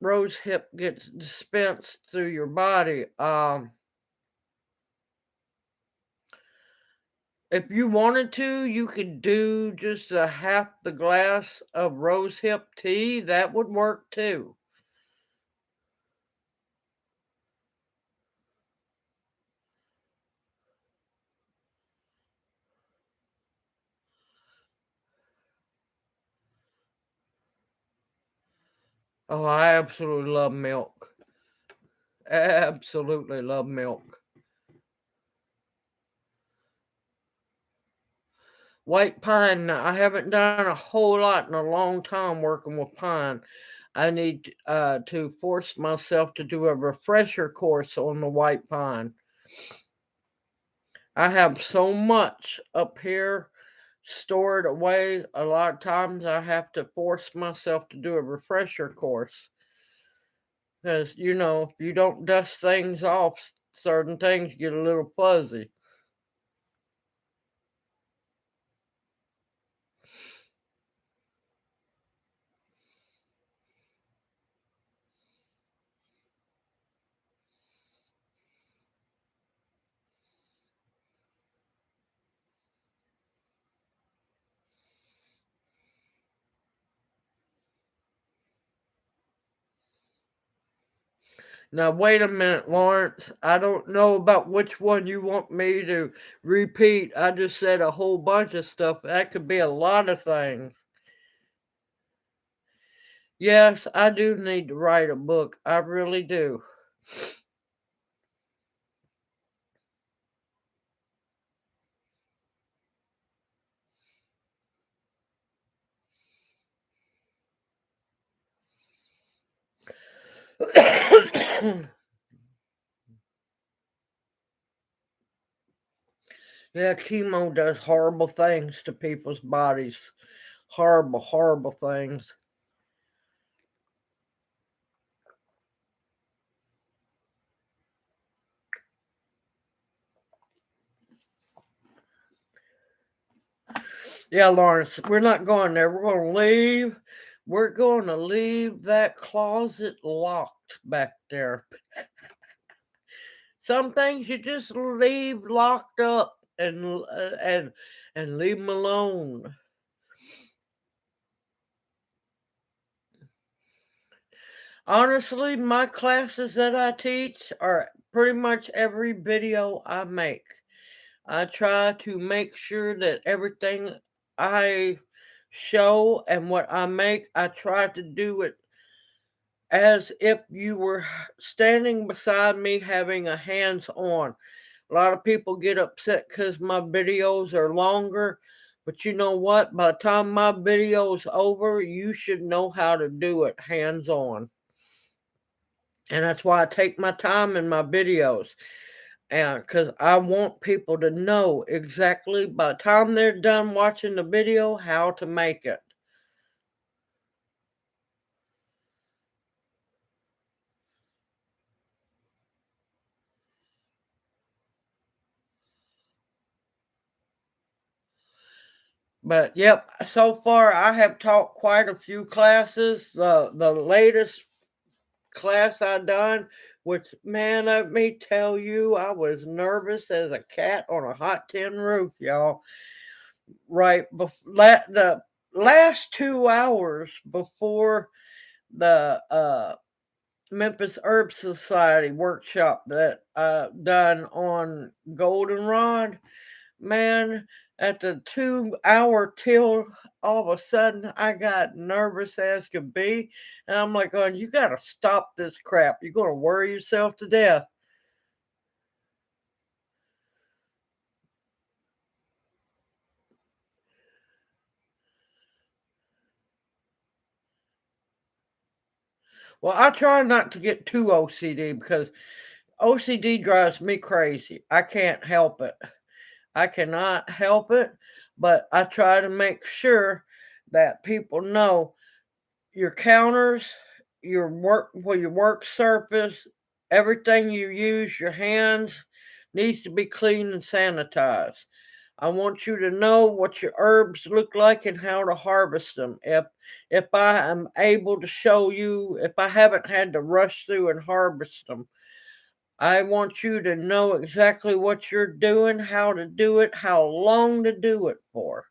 [SPEAKER 1] rose hip gets dispensed through your body. If you wanted to, you could do just a half the glass of rose hip tea. That would work too. Oh, I absolutely love milk. Absolutely love milk. White pine, now, I haven't done a whole lot in a long time working with pine. I need to force myself to do a refresher course on the white pine. I have so much up here stored away. A lot of times I have to force myself to do a refresher course because, if you don't dust things off, certain things get a little fuzzy. Now, wait a minute, Lawrence. I don't know about which one you want me to repeat. I just said a whole bunch of stuff. That could be a lot of things. Yes, I do need to write a book. I really do. Yeah, chemo does horrible things to people's bodies. Horrible, horrible things. Yeah, Lawrence, we're not going there. We're going to leave. We're going to leave that closet locked back there. Some things you just leave locked up and leave them alone. Honestly, my classes that I teach are pretty much every video I make. I try to make sure that everything I show and what I make, I try to do it as if you were standing beside me having a hands on. A lot of people get upset because my videos are longer, but you know what? By the time my video's over, you should know how to do it hands on. And that's why I take my time in my videos. And because I want people to know exactly by the time they're done watching the video how to make it. But yep, so far I have taught quite a few classes. The latest class I done, which man, let me tell you, I was nervous as a cat on a hot tin roof, y'all. Right before the last 2 hours before the Memphis Herb Society workshop that I done on goldenrod, man, at the 2 hour till all of a sudden I got nervous as could be. And I'm like, going, you got to stop this crap. You're going to worry yourself to death. Well, I try not to get too OCD because OCD drives me crazy. I can't help it. I cannot help it, but I try to make sure that people know your counters, your work surface, everything you use, your hands needs to be clean and sanitized. I want you to know what your herbs look like and how to harvest them. If I am able to show you, if I haven't had to rush through and harvest them, I want you to know exactly what you're doing, how to do it, how long to do it for.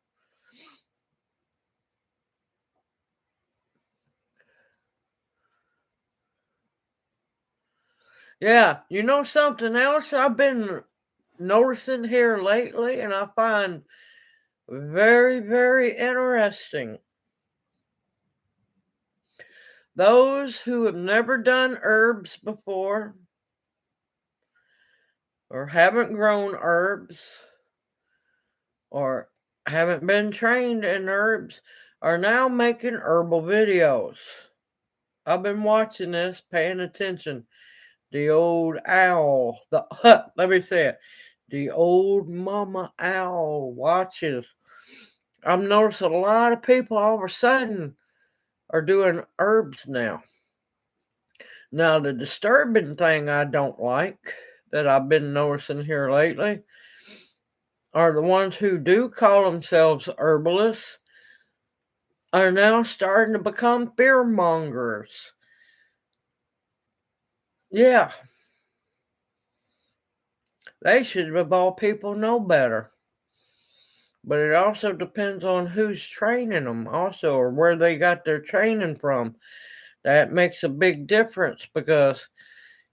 [SPEAKER 1] Yeah, you know something else I've been noticing here lately, and I find very, very interesting. Those who have never done herbs before or haven't grown herbs or haven't been trained in herbs are now making herbal videos. I've been watching this, paying attention. The old owl, let me say it, the old mama owl watches. I've noticed a lot of people all of a sudden are doing herbs now. Now, the disturbing thing I don't like that I've been noticing here lately are the ones who do call themselves herbalists are now starting to become fear mongers. Yeah, they should, of all people, know better. But it also depends on who's training them, also, or where they got their training from. That makes a big difference because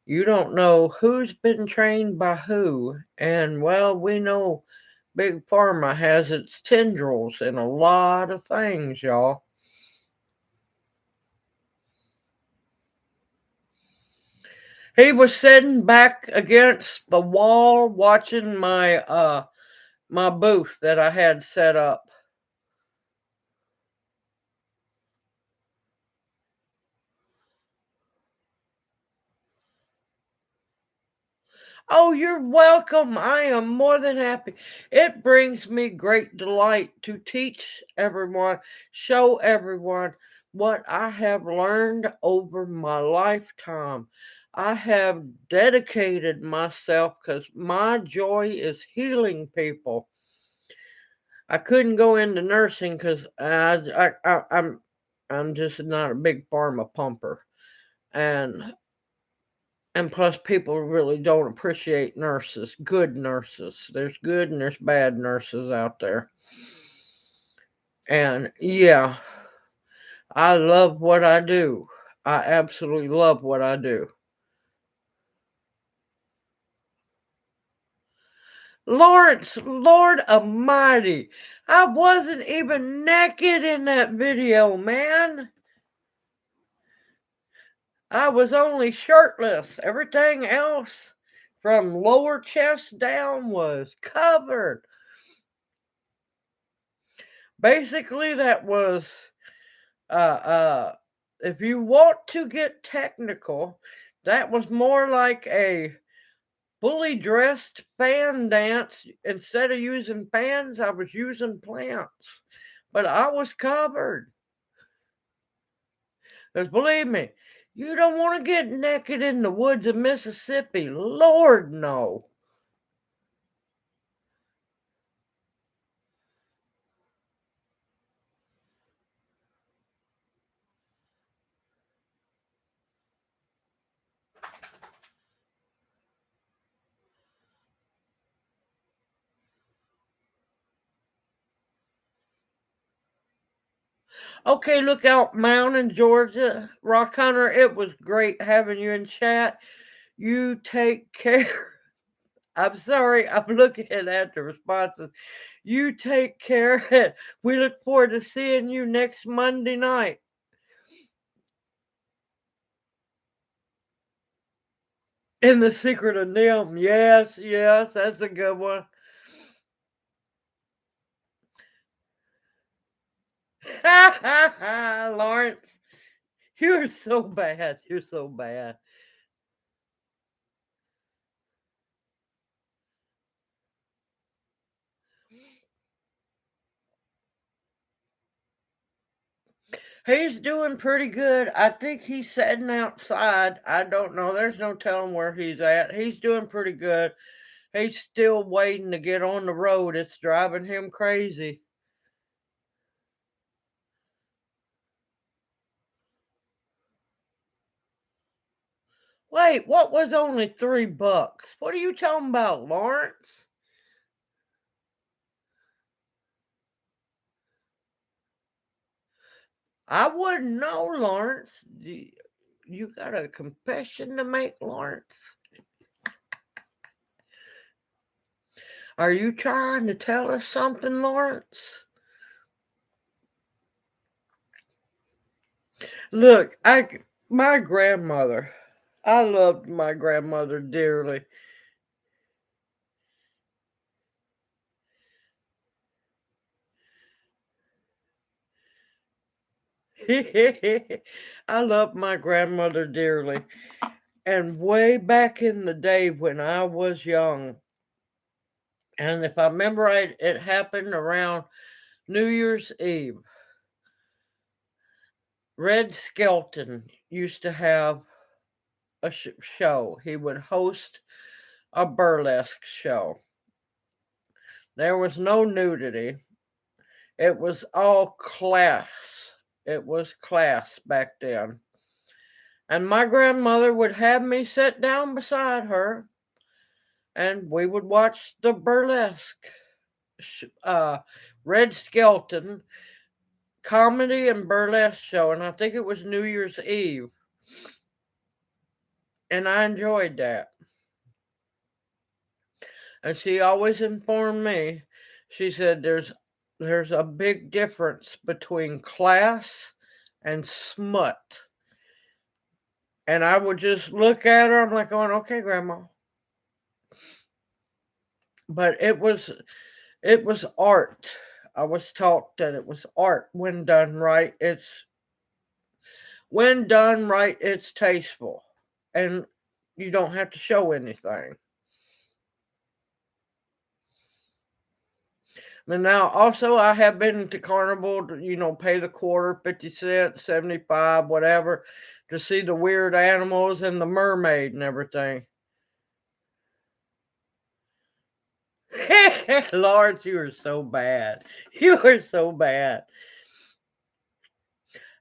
[SPEAKER 1] you don't know who's been trained by who. And well, we know Big Pharma has its tendrils in a lot of things, y'all. He was sitting back against the wall watching my booth that I had set up. Oh, you're welcome. I am more than happy. It brings me great delight to teach everyone, show everyone what I have learned over my lifetime. I have dedicated myself because my joy is healing people. I couldn't go into nursing because I'm just not a big pharma pumper, and plus people really don't appreciate nurses, good nurses. There's good and there's bad nurses out there. And yeah, I love what I do. I absolutely love what I do. Lawrence, Lord Almighty, I wasn't even naked in that video, man. I was only shirtless. Everything else from lower chest down was covered. Basically, that was uh if you want to get technical, that was more like a fully dressed fan dance. Instead of using fans, I was using plants. But I was covered. Because believe me, you don't want to get naked in the woods of Mississippi. Lord, no. Okay, look out, Mountain, Georgia. Rock Hunter, it was great having you in chat. You take care. I'm sorry, I'm looking at the responses. You take care. And we look forward to seeing you next Monday night. In the Secret of Nim. Yes, yes, that's a good one. Lawrence, you're so bad. You're so bad. He's doing pretty good. I think he's sitting outside. I don't know. There's no telling where he's at. He's doing pretty good. He's still waiting to get on the road. It's driving him crazy. Wait, what was only $3? What are you talking about, Lawrence? I wouldn't know, Lawrence. You got a confession to make, Lawrence? Are you trying to tell us something, Lawrence? Look, my grandmother, I loved my grandmother dearly. I love my grandmother dearly. And way back in the day when I was young, and if I remember right, it happened around New Year's Eve. Red Skelton used to have a show. He would host a burlesque show. There was no nudity. It was all class. It was class back then. And my grandmother would have me sit down beside her and we would watch the burlesque Red Skelton comedy and burlesque show. And I think it was New Year's Eve. And I enjoyed that. And she always informed me. She said there's a big difference between class and smut. And I would just look at her. I'm like going, okay, Grandma. But it was art. I was taught that it was art when done right. It's tasteful. And you don't have to show anything. And now also I have been to Carnival to, pay the quarter, 50 cents, 75, whatever, to see the weird animals and the mermaid and everything. Lawrence, you are so bad. You are so bad.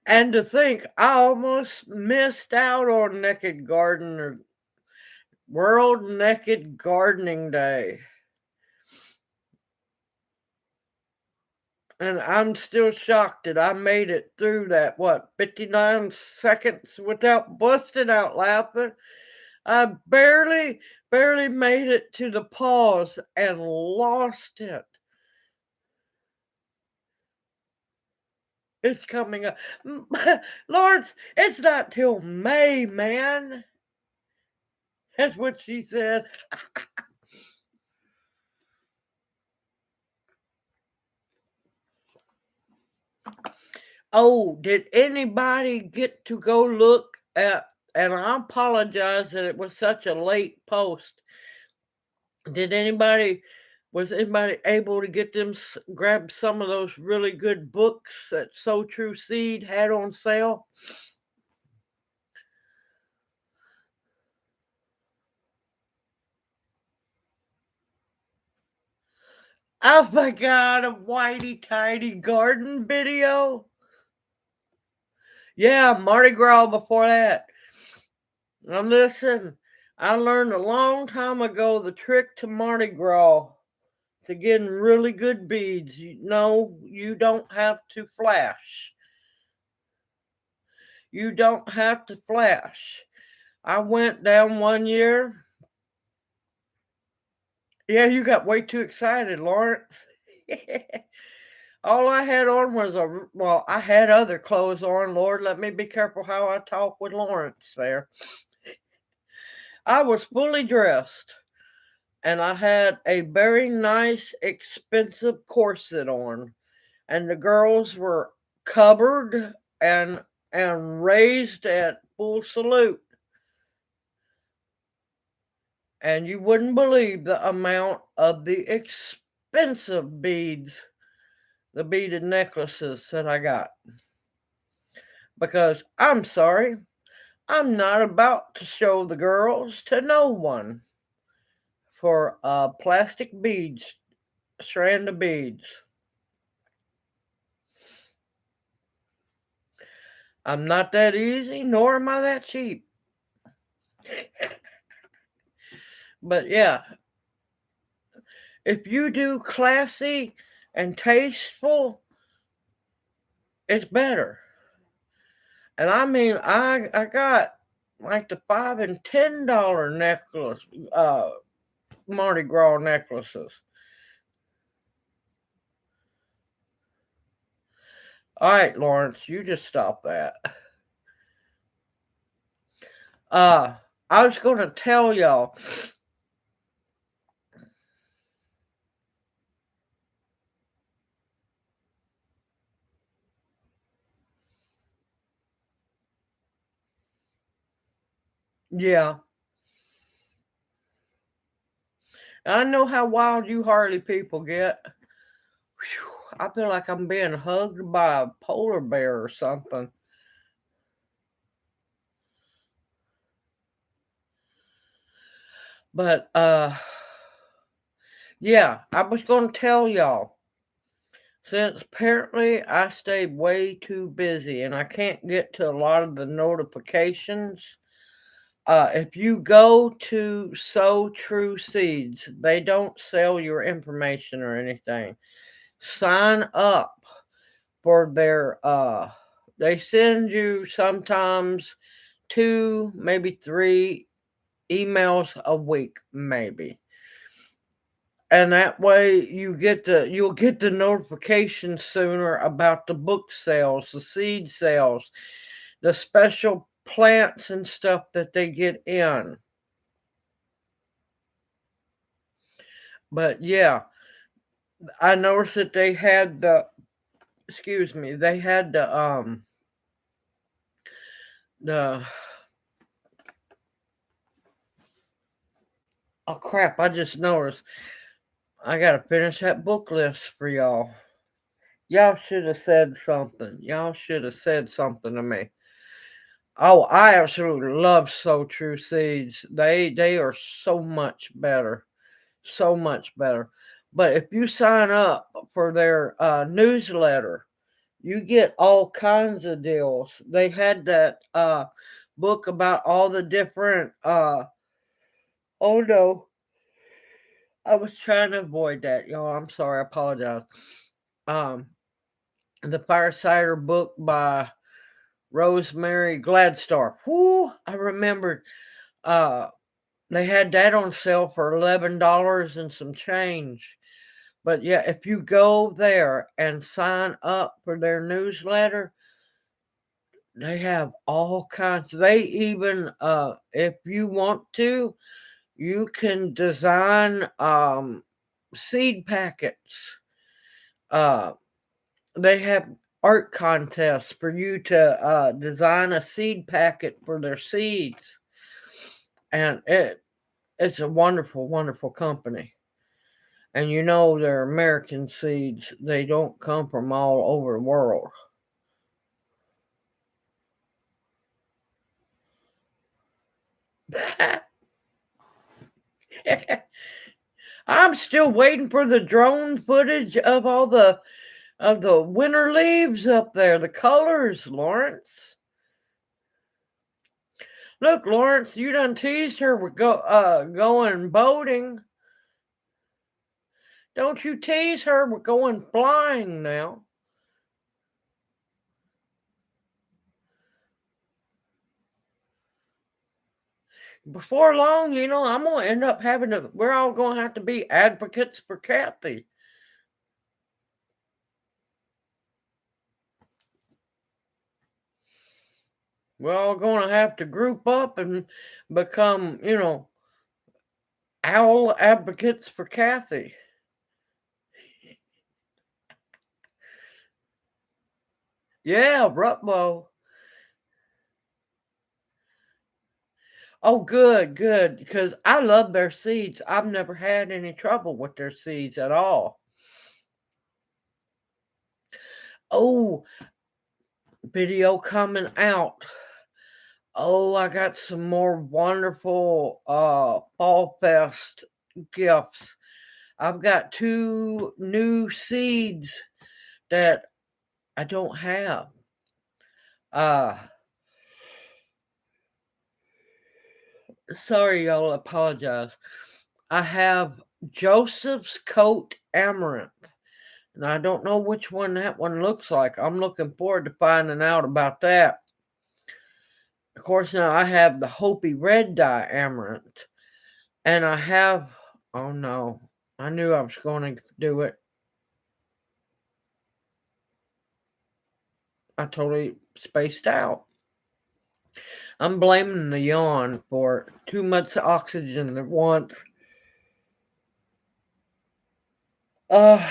[SPEAKER 1] And to think I almost missed out on Naked Garden or World Naked Gardening Day. And I'm still shocked that I made it through that, 59 seconds without busting out laughing. I barely made it to the pause and lost it. It's coming up. Lawrence, it's not till May, man. That's what she said. Oh, did anybody get to go look at, and I apologize that it was such a late post. Was anybody able to get them, grab some of those really good books that So True Seed had on sale? Oh my God, a whitey tidy garden video. Yeah, Mardi Gras before that. Now listen, I learned a long time ago the trick to Mardi Gras to getting really good beads. You don't have to flash. You don't have to flash. I went down one year. Yeah, you got way too excited, Lawrence. All I had on was I had other clothes on. Lord, let me be careful how I talk with Lawrence there. I was fully dressed and I had a very nice, expensive corset on, and the girls were covered and raised at full salute. And you wouldn't believe the amount of the expensive beads, the beaded necklaces that I got. Because I'm sorry, I'm not about to show the girls to no one for plastic beads, strand of beads. I'm not that easy, nor am I that cheap. But yeah, if you do classy and tasteful, it's better. And I mean, I got like the $5 and $10 Mardi Gras necklaces. All right, Lawrence, you just stop that. I was going to tell y'all. Yeah. I know how wild you Harley people get. Whew, I feel like I'm being hugged by a polar bear or something. But yeah, I was gonna tell y'all, since apparently I stay way too busy and I can't get to a lot of the notifications. If you go to Sow True Seeds, they don't sell your information or anything. Sign up for their they send you sometimes 2, maybe 3 emails a week, maybe. And that way you'll get the notification sooner about the book sales, the seed sales, the special plants and stuff that they get in. But yeah, I noticed that they had they had the oh crap, I just noticed I gotta finish that book list for y'all. Y'all should have said something. Y'all should have said something to me. Oh, I absolutely love So True Seeds. They are so much better. So much better. But if you sign up for their newsletter, you get all kinds of deals. They had that book about all the different oh no, I was trying to avoid that, y'all. I'm sorry, I apologize. Um the Firesider book by Rosemary Gladstar. Whoo, I remembered uh they had that on sale for $11 and some change. But yeah, if you go there and sign up for their newsletter, they have all kinds. They even, if you want to, you can design seed packets. Uh, they have art contests for you to design a seed packet for their seeds, and it's a wonderful, wonderful company. And you know they're American seeds; they don't come from all over the world. I'm still waiting for the drone footage of all the winter leaves up there, the colors, Lawrence. Look, Lawrence, you done teased her with going boating. Don't you tease her with going flying now. Before long, I'm gonna end up we're all gonna have to be advocates for Kathy. We're all gonna have to group up and become, owl advocates for Kathy. Yeah, Rutmo. Oh, good, good, because I love their seeds. I've never had any trouble with their seeds at all. Oh, video coming out. Oh, I got some more wonderful Fall Fest gifts. I've got 2 new seeds that I don't have. Uh Sorry, y'all, apologize. I have Joseph's Coat Amaranth. And I don't know which one that one looks like. I'm looking forward to finding out about that. Of course, now I have the Hopi Red Dye Amaranth. And I have, oh no, I knew I was going to do it. I totally spaced out. I'm blaming the yawn for too much oxygen at once. Uh,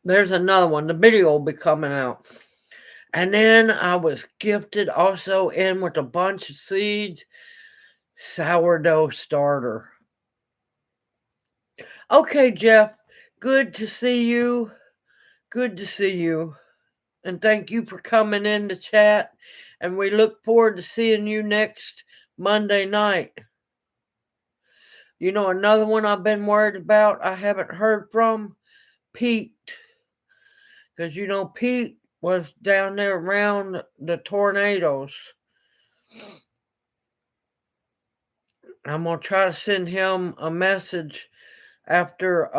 [SPEAKER 1] there's another one. The video will be coming out. And then I was gifted also in with a bunch of seeds sourdough starter. Okay, Jeff, good to see you. Good to see you. And thank you for coming in to chat. And we look forward to seeing you next Monday night. You know, another one I've been worried about, I haven't heard from Pete. Because, you know, Pete was down there around the tornadoes. I'm going to try to send him a message after,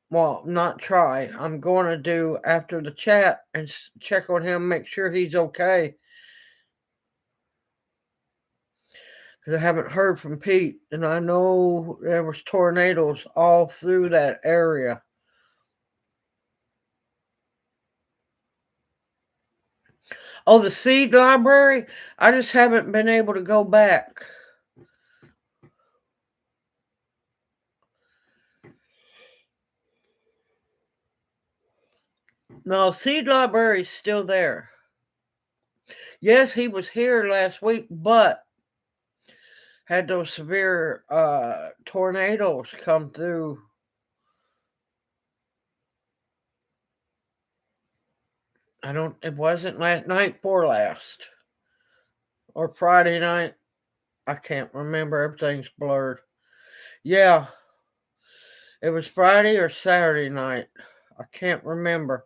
[SPEAKER 1] well, not try. I'm going to do after the chat and check on him, make sure he's okay. Because I haven't heard from Pete, and I know there was tornadoes all through that area. Oh, the seed library? I just haven't been able to go back. No, seed library is still there. Yes, he was here last week, but had those severe tornadoes come through. It wasn't last night or last. Or Friday night. I can't remember. Everything's blurred. Yeah, it was Friday or Saturday night. I can't remember.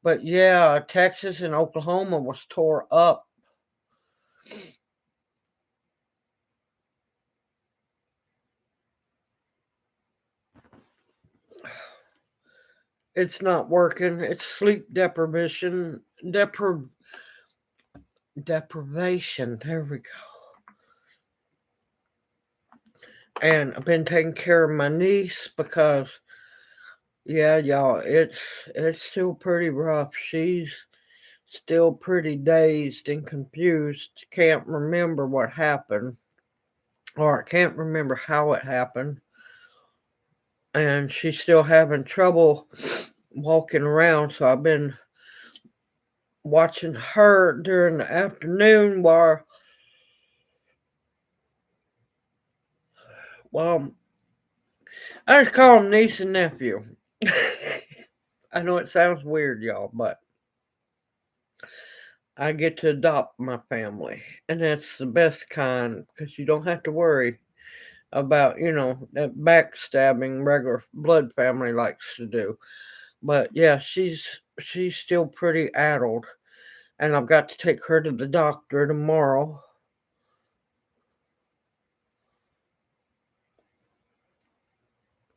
[SPEAKER 1] But yeah, Texas and Oklahoma was tore up. It's not working. It's sleep deprivation. Deprivation. There we go. And I've been taking care of my niece because, yeah, y'all, it's still pretty rough. She's still pretty dazed and confused. Can't remember what happened, or I can't remember how it happened. And she's still having trouble walking around, so I've been watching her during the afternoon while, well, I just call them niece and nephew. I know it sounds weird, y'all, but I get to adopt my family, and that's the best kind because you don't have to worry about, that backstabbing regular blood family likes to do. But yeah, she's still pretty addled, and I've got to take her to the doctor tomorrow.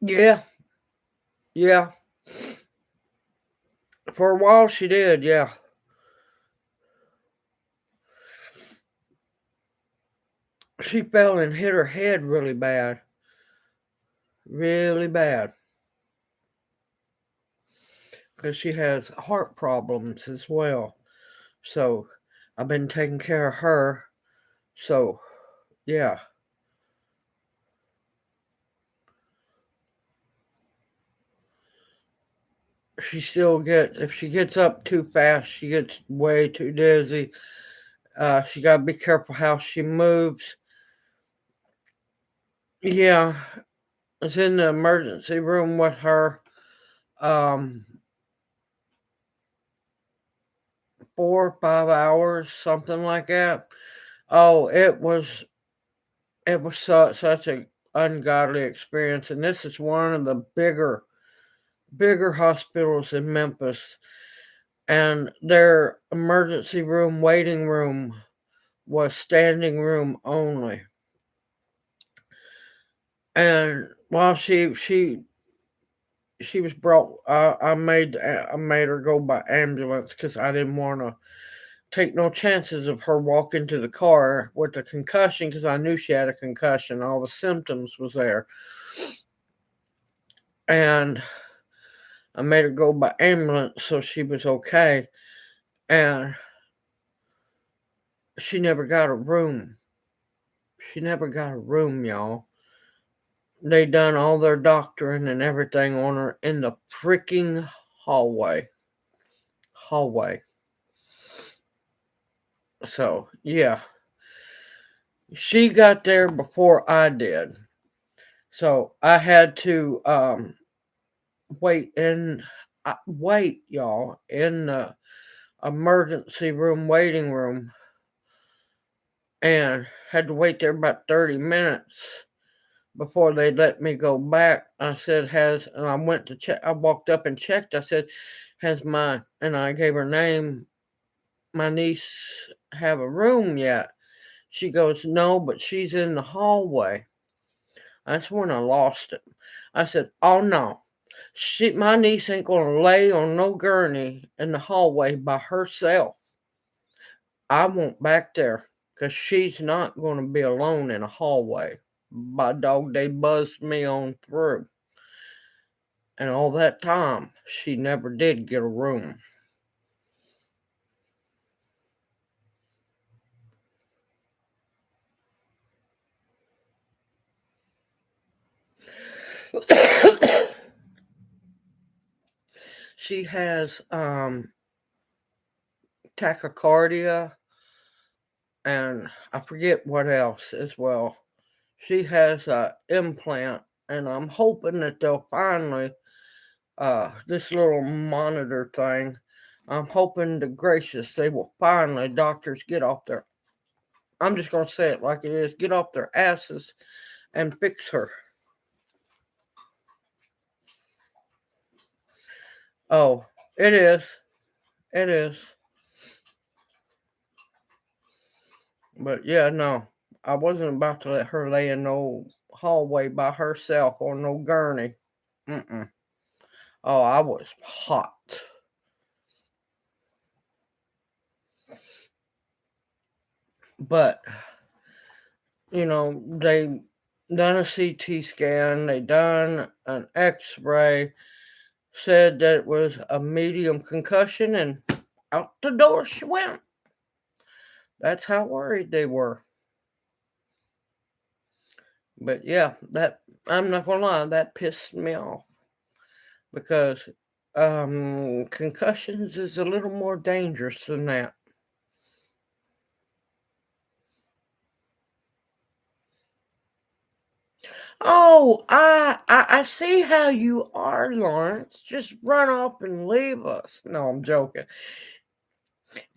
[SPEAKER 1] Yeah, yeah. For a while she did, yeah. She fell and hit her head really bad. Really bad. Because she has heart problems as well. So I've been taking care of her. So, yeah. If she gets up too fast, she gets way too dizzy. She got to be careful how she moves. Yeah, I was in the emergency room with her. 4 or 5 hours, something like that. Oh, it was such a ungodly experience, and this is one of the bigger hospitals in Memphis, and their emergency room waiting room was standing room only. And while she was brought, I made her go by ambulance because I didn't want to take no chances of her walking to the car with a concussion because I knew she had a concussion. All the symptoms was there. And I made her go by ambulance so she was okay. And she never got a room. She never got a room, y'all. They done all their doctoring and everything on her in the freaking hallway. So, yeah. She got there before I did. So I had to wait, y'all, in the emergency room waiting room, and had to wait there about 30 minutes before they let me go back. I said, and I went to check. I walked up and checked. I said, and I gave her name, my niece have a room yet? She goes, no, but she's in the hallway. That's when I lost it. I said, oh no, my niece ain't gonna lay on no gurney in the hallway by herself. I went back there because she's not gonna be alone in a hallway. By dog, they buzzed me on through. And all that time, she never did get a room. She has tachycardia, and I forget what else as well. She has a implant, and I'm hoping that they'll finally this little monitor thing. I'm hoping to gracious they will finally doctors get off their. I'm just gonna say it like it is. Get off their asses and fix her. Oh, it is. It is. But yeah, no, I wasn't about to let her lay in no hallway by herself on no gurney. Mm-mm. Oh, I was hot. But, they done a CT scan, they done an x-ray, said that it was a medium concussion, and out the door she went. That's how worried they were. But yeah, that I'm not gonna lie, that pissed me off because concussions is a little more dangerous than that. Oh, I see how you are, Lawrence. Just run off and leave us. No, I'm joking.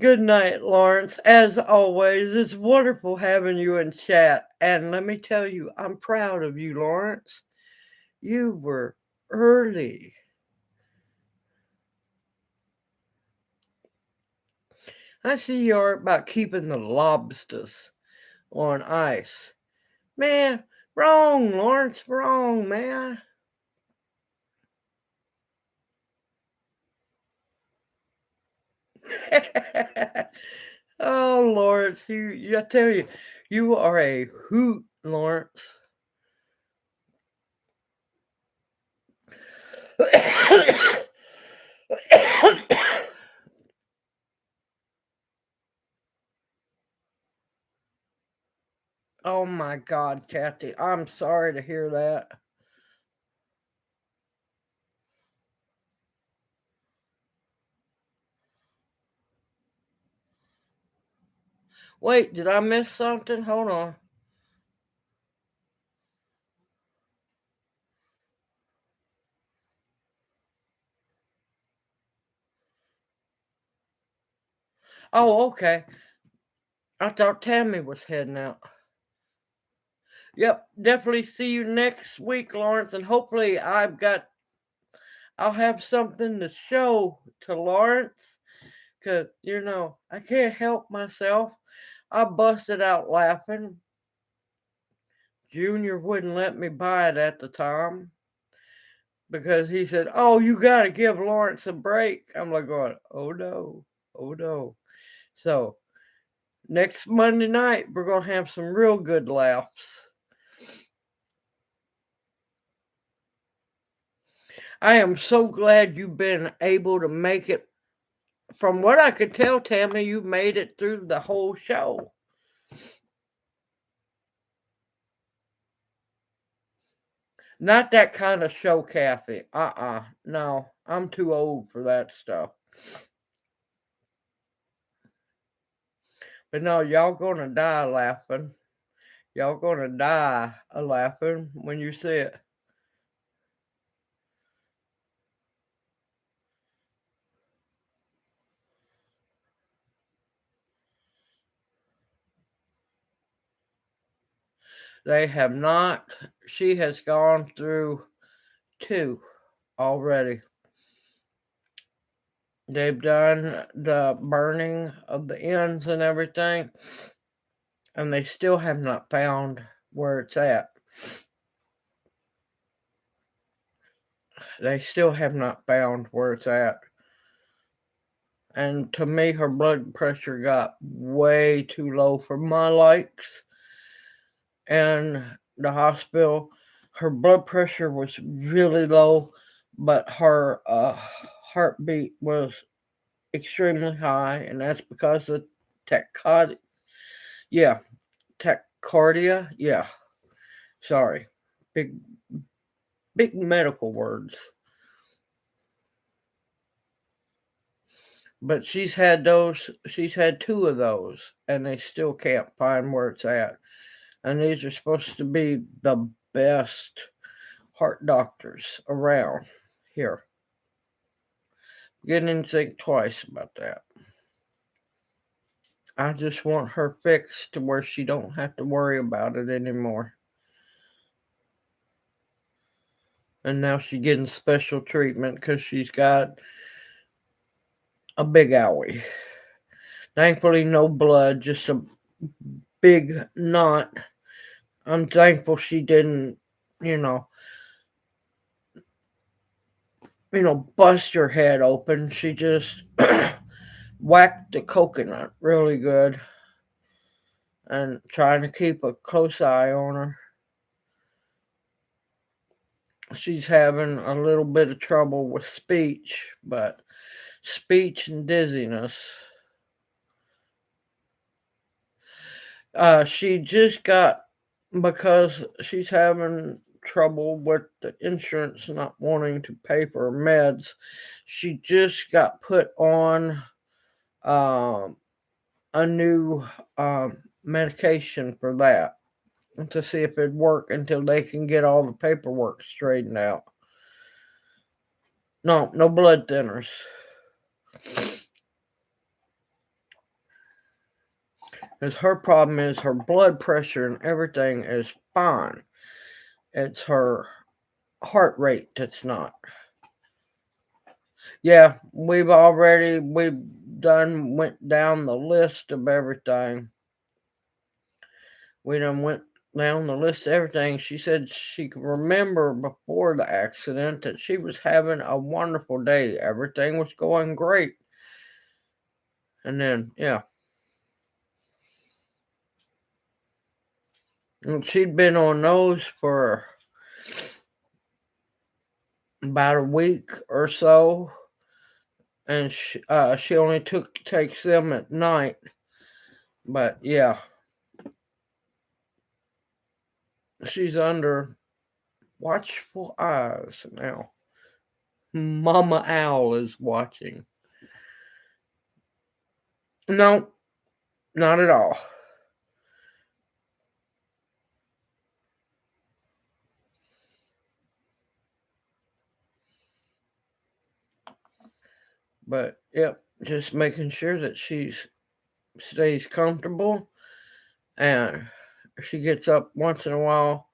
[SPEAKER 1] Good night, Lawrence. As always, it's wonderful having you in chat. And let me tell you, I'm proud of you, Lawrence. You were early. I see you are about keeping the lobsters on ice. Man, wrong, Lawrence. Wrong, man. Oh, Lawrence, I tell you, you are a hoot, Lawrence. Oh my God, Kathy, I'm sorry to hear that. Wait, did I miss something? Hold on. Oh, okay. I thought Tammy was heading out. Yep, definitely see you next week, Lawrence, and hopefully I'll have something to show to Lawrence, cause I can't help myself. I busted out laughing. Junior wouldn't let me buy it at the time because he said, "Oh, you got to give Lawrence a break." I'm like going, "Oh no, oh no." So next Monday night we're gonna have some real good laughs. I am so glad you've been able to make it. From what I could tell, Tammy, you made it through the whole show. Not that kind of show, Kathy. No, I'm too old for that stuff. But no, y'all gonna die laughing. Y'all gonna die a laughing when you see it. They have not. She has gone through 2 already. They've done the burning of the ends and everything, and they still have not found where it's at. They still have not found where it's at. And to me, her blood pressure got way too low for my likes. And the hospital, her blood pressure was really low, but her heartbeat was extremely high, and that's because of tachycardia. Yeah, tachycardia. Yeah, sorry, big medical words. But she's had those. She's had 2 of those, and they still can't find where it's at. And these are supposed to be the best heart doctors around here. Getting to think twice about that. I just want her fixed to where she don't have to worry about it anymore. And now she's getting special treatment because she's got a big owie. Thankfully, no blood, just a big knot. I'm thankful she didn't, you know, bust her head open. She just whacked the coconut really good and trying to keep a close eye on her. She's having a little bit of trouble with speech, but speech and dizziness. She just got, because she's having trouble with the insurance not wanting to pay for her meds, she just got put on a new medication for that to see if it'd work until they can get all the paperwork straightened out. No blood thinners. Because her problem is her blood pressure and everything is fine. It's her heart rate that's not. Yeah, we've went down the list of everything. We done went down the list of everything. She said she could remember before the accident that she was having a wonderful day. Everything was going great. And then, yeah. And she'd been on those for about a week or so. And she only takes them at night. But yeah, she's under watchful eyes now. Mama Owl is watching. No, not at all. But yep, just making sure that she stays comfortable and she gets up once in a while,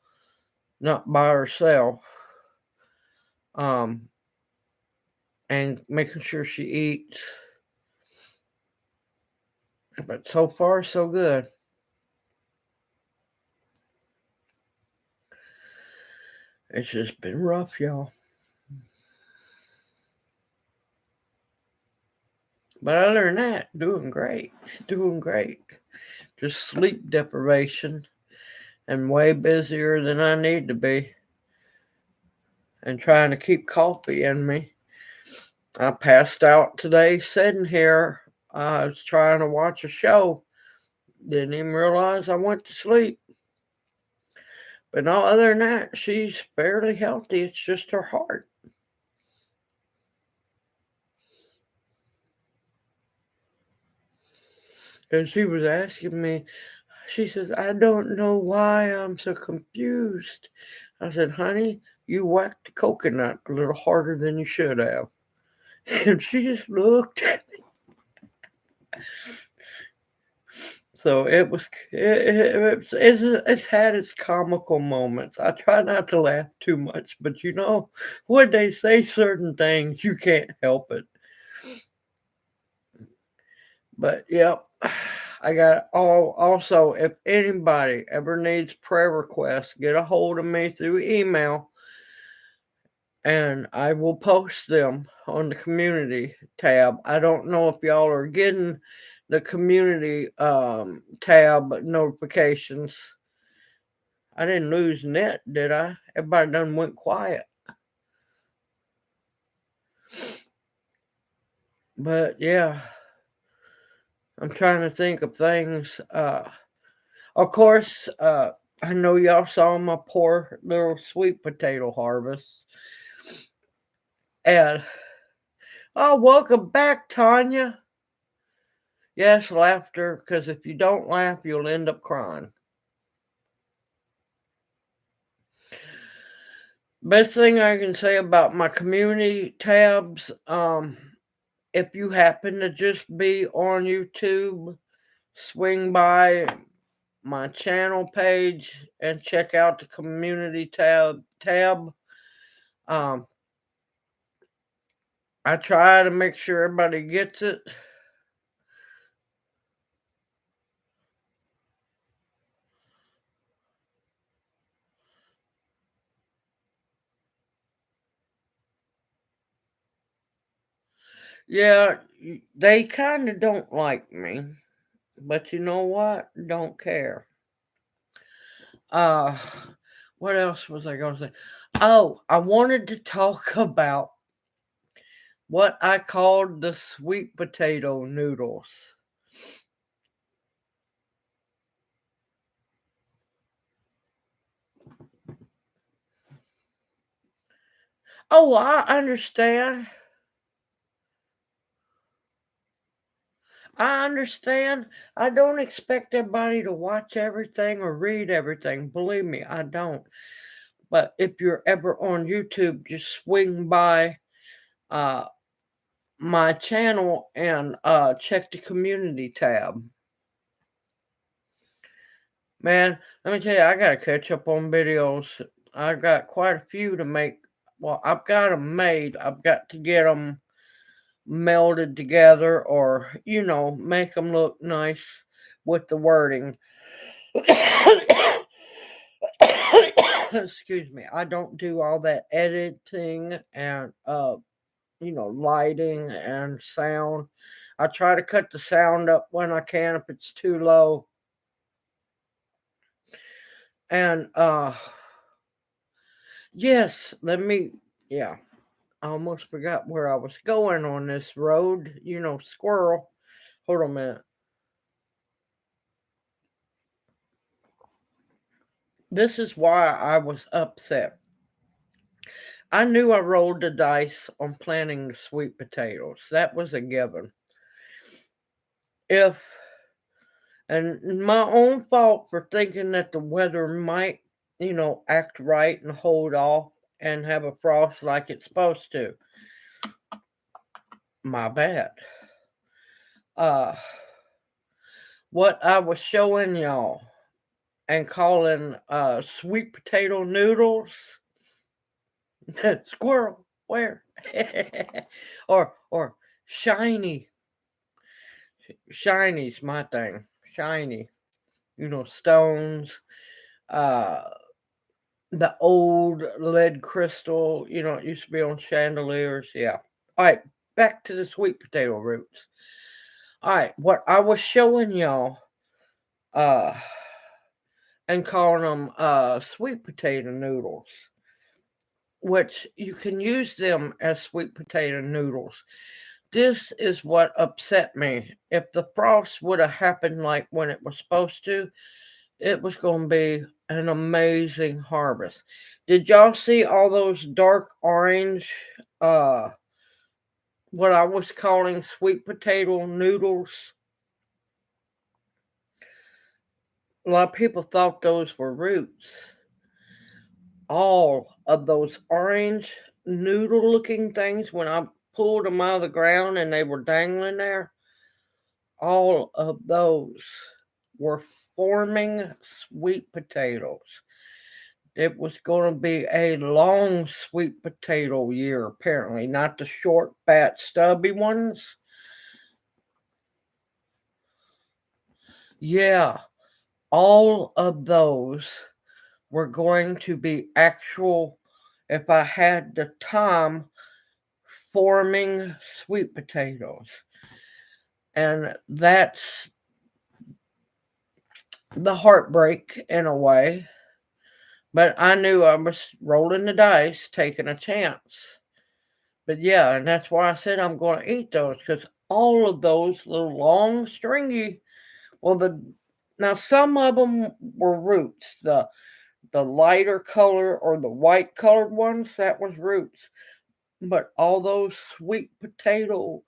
[SPEAKER 1] not by herself. Um, and making sure she eats. But so far, so good. It's just been rough, y'all. But other than that, doing great. Doing great. Just sleep deprivation and way busier than I need to be. And trying to keep coffee in me. I passed out today sitting here. I was trying to watch a show. Didn't even realize I went to sleep. But no, other than that, she's fairly healthy. It's just her heart. And she was asking me, She says, I don't know why I'm so confused. I said, honey, you whacked the coconut a little harder than you should have. And she just looked at me. So it's had its comical moments. I try not to laugh too much, but when they say certain things, you can't help it. But yep, I got all. Also, if anybody ever needs prayer requests, get a hold of me through email, and I will post them on the community tab. I don't know if y'all are getting the community tab notifications. I didn't lose net, did I? Everybody done went quiet. But yeah, I'm trying to think of things. Of course, I know y'all saw my poor little sweet potato harvest. And oh, welcome back, Tanya. Yes, laughter, because if you don't laugh, you'll end up crying. Best thing I can say about my community tabs, if you happen to just be on YouTube, swing by my channel page and check out the community tab. Um, I try to make sure everybody gets it. Yeah, they kind of don't like me, but you know what? Don't care. Uh, what else was I going to say? Oh, I wanted to talk about what I called the sweet potato noodles. Oh, I understand. I understand. I don't expect everybody to watch everything or read everything. Believe me, I don't. But if you're ever on YouTube, just swing by uh, my channel and check the community tab. Man, let me tell you, I gotta catch up on videos. I got quite a few to make. Well, I've got them made. I've got to get them melded together, or make them look nice with the wording. Excuse me. I don't do all that editing and lighting and sound. I try to cut the sound up when I can if it's too low. And yes, yeah, I almost forgot where I was going on this road. Squirrel. Hold on a minute. This is why I was upset. I knew I rolled the dice on planting the sweet potatoes. That was a given. And my own fault for thinking that the weather might, act right and hold off and have a frost like it's supposed to. My bad. Uh, what I was showing y'all and calling sweet potato noodles. Squirrel, where? or shiny. Shiny's my thing. Shiny. Stones. Uh the old lead crystal, it used to be on chandeliers. Yeah. All right, back to the sweet potato roots. All right, what I was showing y'all uh and calling them sweet potato noodles, which you can use them as sweet potato noodles. This is what upset me. If the frost would have happened like when it was supposed to, it was going to be an amazing harvest. Did y'all see all those dark orange, uh, what I was calling sweet potato noodles? a lot of people thought those were roots. All of those orange noodle looking things, when I pulled them out of the ground and they were dangling there, all of those were forming sweet potatoes. It was going to be a long sweet potato year, apparently, not the short, fat, stubby ones. Yeah, all of those were going to be actual, if I had the time, forming sweet potatoes. And that's the heartbreak in a way. But I knew I was rolling the dice, taking a chance. But yeah, and that's why I said I'm going to eat those, because all of those little long, stringy, well, now some of them were roots. The lighter color or the white colored ones, that was roots. But all those sweet potato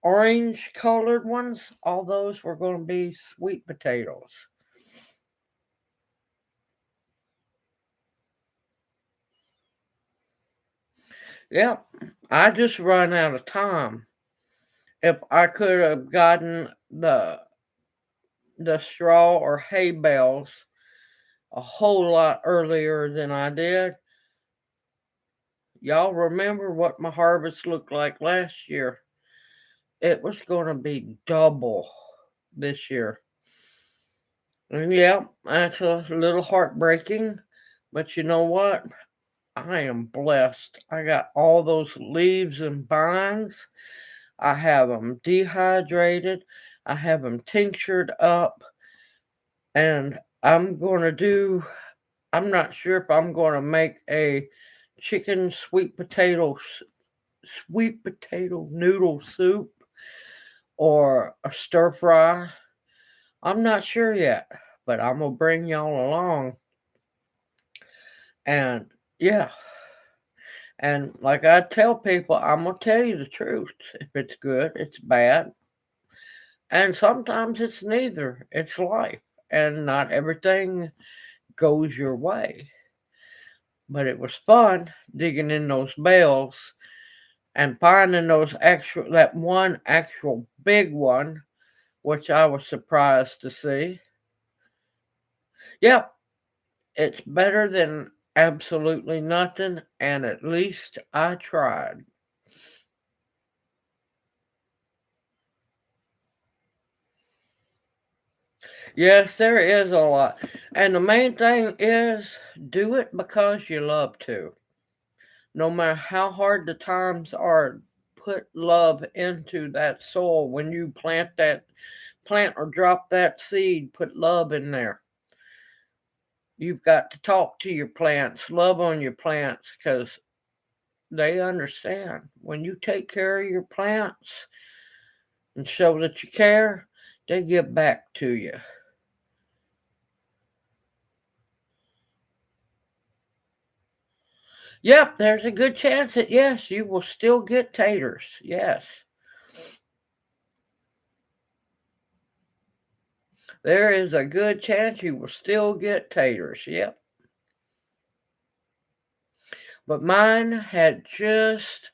[SPEAKER 1] orange colored ones, all those were going to be sweet potatoes. Yep, I just run out of time. If I could have gotten the straw or hay bales a whole lot earlier than I did, y'all remember what my harvest looked like last year. It was going to be double this year. And yeah, that's a little heartbreaking, but you know what? I am blessed. I got all those leaves and vines. I have them dehydrated. I have them tinctured up. And I'm not sure if I'm going to make a chicken sweet potato noodle soup or a stir fry. I'm not sure yet, but I'm going to bring y'all along. And yeah, and like I tell people, I'm going to tell you the truth. If it's good, it's bad. And sometimes it's neither. It's life. And not everything goes your way. But it was fun digging in those bales and finding that one actual big one, which I was surprised to see. Yep, it's better than absolutely nothing, and at least I tried. Yes, there is a lot. And the main thing is do it because you love to. No matter how hard the times are, put love into that soil. When you plant or drop that seed, put love in there. You've got to talk to your plants, love on your plants, because they understand. When you take care of your plants and show that you care, they give back to you. Yep, there's a good chance that yes, you will still get taters. Yes. There is a good chance you will still get taters. Yep. But mine had just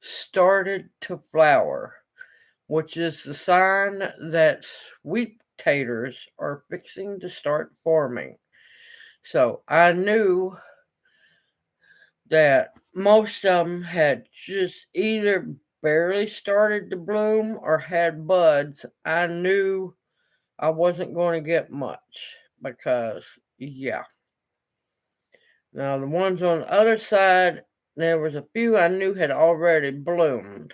[SPEAKER 1] started to flower, which is the sign that sweet taters are fixing to start forming. So I knew that most of them had just either barely started to bloom or had buds. I knew I wasn't going to get much because, yeah. Now, the ones on the other side, there was a few I knew had already bloomed.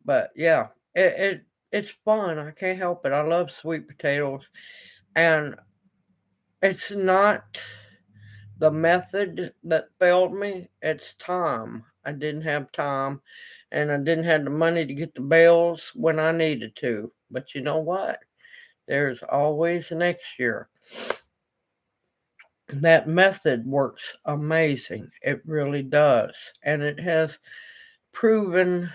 [SPEAKER 1] But yeah, it's fun. I can't help it. I love sweet potatoes. And it's not the method that failed me, it's time. I didn't have time and I didn't have the money to get the bales when I needed to. But you know what? There's always next year. That method works amazing. It really does. And it has proven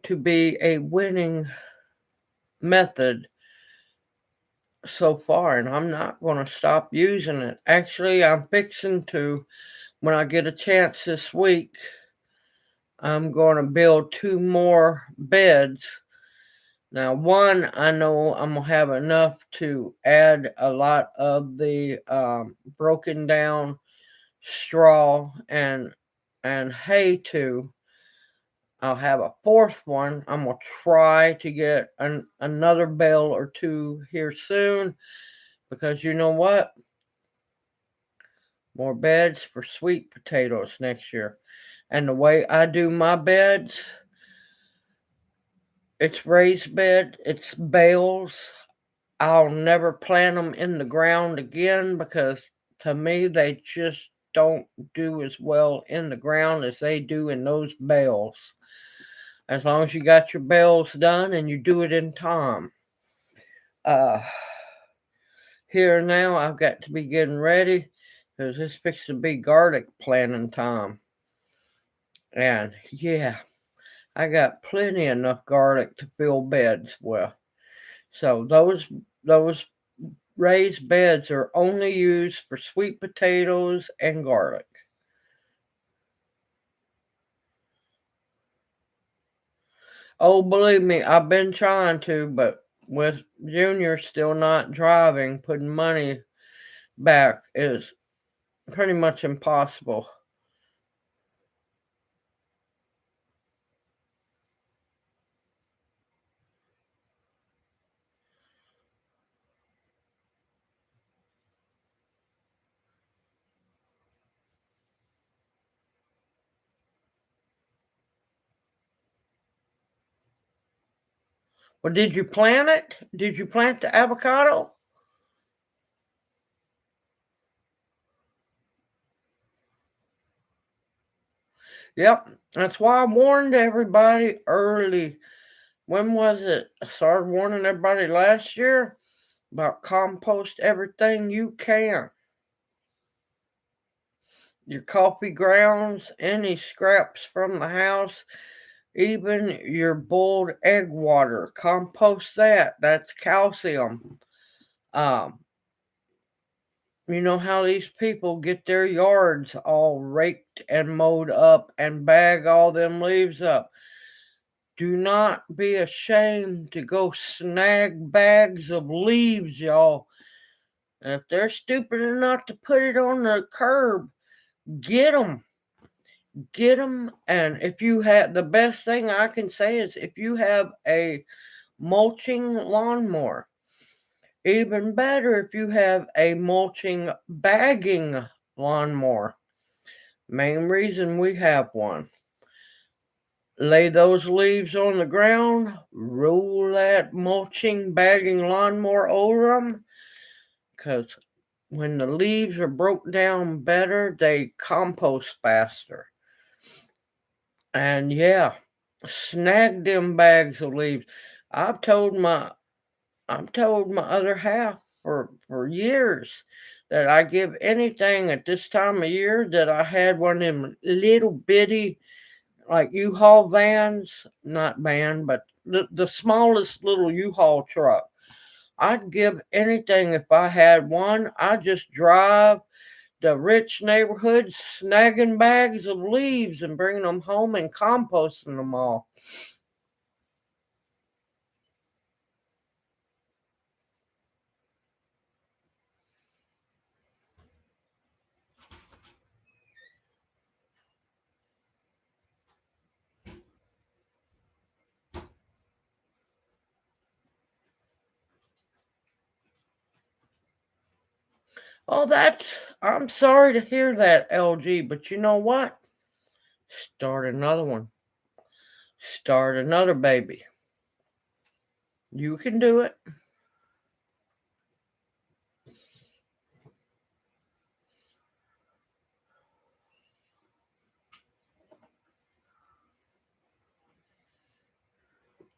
[SPEAKER 1] to be a winning method so far, and I'm not going to stop using it. Actually, I'm fixing to, when I get a chance this week, I'm going to build 2 more beds. Now, one, I know I'm going to have enough to add a lot of the broken down straw and hay to. I'll have a 4th one. I'm going to try to get another bale or 2 here soon, because you know what? More beds for sweet potatoes next year. And the way I do my beds, it's raised bed, it's bales. I'll never plant them in the ground again, because to me they just don't do as well in the ground as they do in those bales. As long as you got your bales done and you do it in time. Uh, Here now, I've got to be getting ready, because it's fixed to be garlic planting time. And yeah, I got plenty enough garlic to fill beds with. So those raised beds are only used for sweet potatoes and garlic. Oh, believe me, I've been trying to, but with Junior still not driving, putting money back is pretty much impossible. Well, did you plant it? Did you plant the avocado? Yep. That's why I warned everybody early. When was it? I started warning everybody last year about compost everything you can. Your coffee grounds, any scraps from the house, even your boiled egg water. Compost that. That's calcium. Um, you know how these people get their yards all raked and mowed up and bag all them leaves up. Do not be ashamed to go snag bags of leaves, y'all. And if they're stupid enough to put it on the curb, get them. Get them. And if you have, the best thing I can say is, if you have a mulching lawnmower, even better if you have a mulching bagging lawnmower. Main reason we have one. Lay those leaves on the ground, roll that mulching bagging lawnmower over them, because when the leaves are broke down better, they compost faster. And yeah, snag them bags of leaves. I've told my other half for years that I give anything at this time of year that I had one of them little bitty, like U-Haul vans, not van, but the smallest little U-Haul truck. I'd give anything if I had one. I'd just drive the rich neighborhoods snagging bags of leaves and bringing them home and composting them all. Oh, I'm sorry to hear that, LG, but you know what? Start another one. Start another baby. You can do it.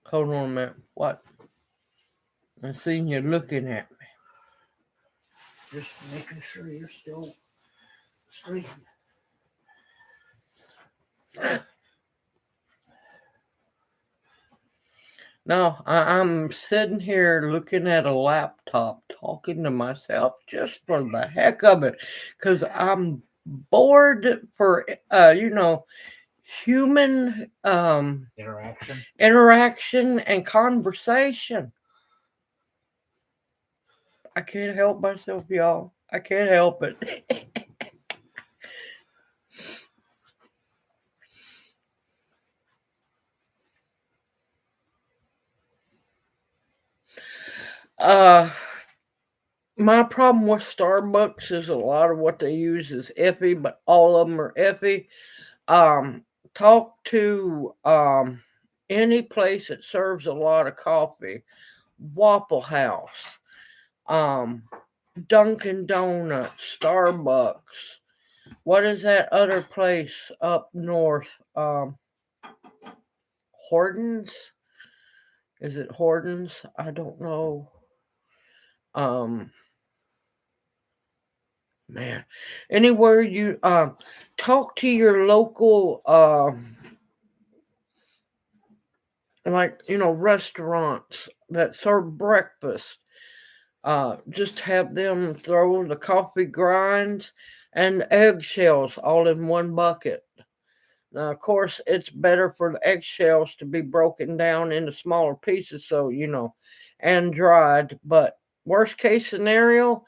[SPEAKER 1] Hold on a minute. What? I seen you looking at me. Just making sure you're still sleeping. No, I'm sitting here looking at a laptop talking to myself just for the heck of it because I'm bored for, human interaction and conversation. I can't help myself, y'all. I can't help it. uh, my problem with Starbucks is a lot of what they use is iffy, but all of them are iffy. Um, talk to any place that serves a lot of coffee. Waffle House, um, Dunkin' Donuts, Starbucks. What is that other place up north? Hortons? Is it Hortons? I don't know. Um, man, anywhere you talk to your local restaurants that serve breakfast. Just have them throw the coffee grinds and eggshells all in one bucket. Now, of course, it's better for the eggshells to be broken down into smaller pieces, so and dried. But worst case scenario,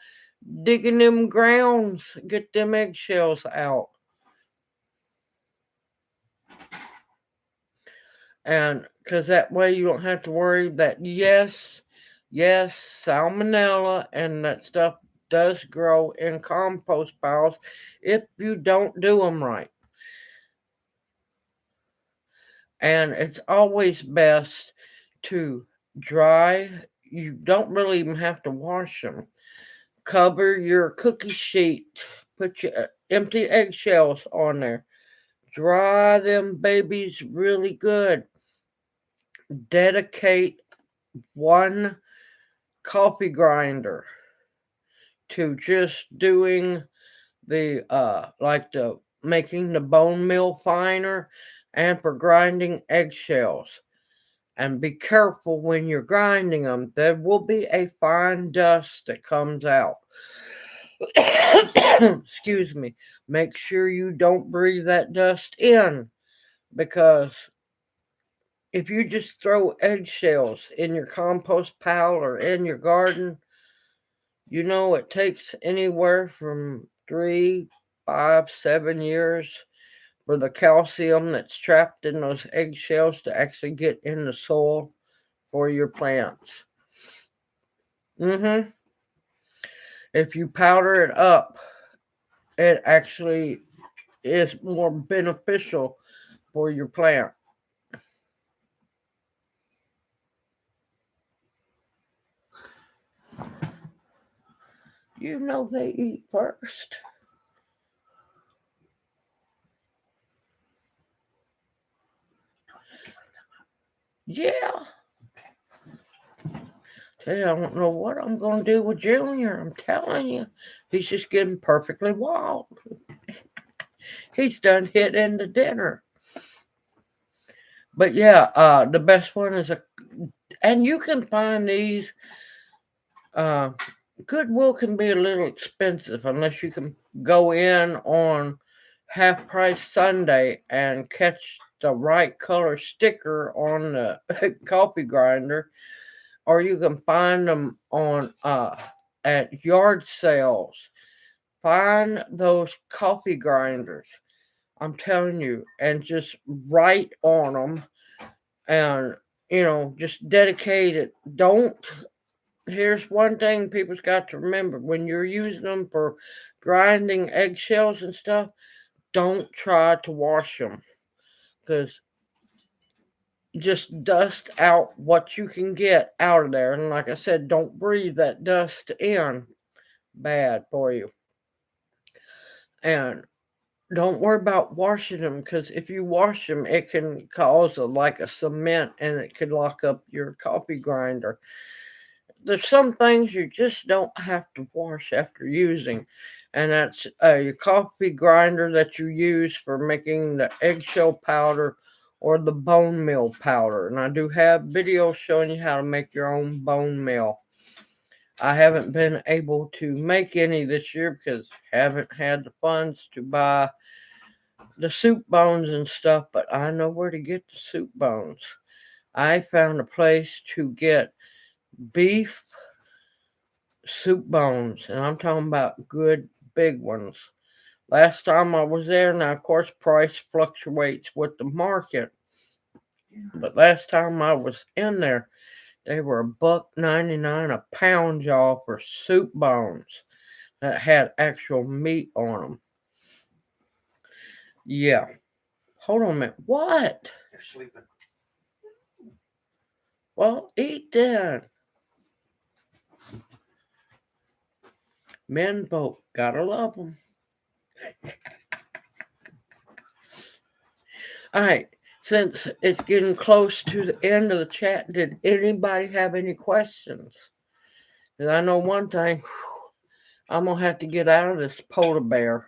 [SPEAKER 1] digging them grounds, get them eggshells out, and because that way you don't have to worry that yes, salmonella and that stuff does grow in compost piles if you don't do them right. And it's always best to dry. You don't really even have to wash them. Cover your cookie sheet, put your empty eggshells on there. Dry them babies really good. Dedicate one coffee grinder to just doing the making the bone meal finer and for grinding eggshells. And be careful when you're grinding them. There will be a fine dust that comes out. Excuse me. Make sure you don't breathe that dust in because if you just throw eggshells in your compost pile or in your garden, it takes anywhere from 3, 5, 7 years for the calcium that's trapped in those eggshells to actually get in the soil for your plants. hmm If you powder it up, it actually is more beneficial for your plant. They eat first. Yeah. Hey, I don't know what I'm going to do with Junior. I'm telling you. He's just getting perfectly wild. He's done hit into dinner. But yeah, the best one is and you can find these. Uh, Goodwill can be a little expensive unless you can go in on half price Sunday and catch the right color sticker on the coffee grinder, or you can find them on at yard sales. Find those coffee grinders. I'm telling you, and just write on them, and just dedicate it. Don't. Here's one thing people's got to remember: when you're using them for grinding eggshells and stuff, don't try to wash them because just dust out what you can get out of there. And like I said, don't breathe that dust in. Bad for you. And don't worry about washing them because if you wash them, it can cause like a cement and it could lock up your coffee grinder. There's some things you just don't have to wash after using, and that's your coffee grinder that you use for making the eggshell powder or the bone meal powder. And I do have videos showing you how to make your own bone meal. I haven't been able to make any this year because I haven't had the funds to buy the soup bones and stuff, but I know where to get the soup bones. I found a place to get beef soup bones, and I'm talking about good big ones. Last time I was there, now of course price fluctuates with the market, but last time I was in there, they were $1.99 a pound, y'all, for soup bones that had actual meat on them. Yeah. Hold on a minute. What?
[SPEAKER 2] They're sleeping.
[SPEAKER 1] Well, eat then. Men vote. Gotta love them. All right. Since it's getting close to the end of the chat, did anybody have any questions? Because I know one thing. I'm going to have to get out of this polar bear.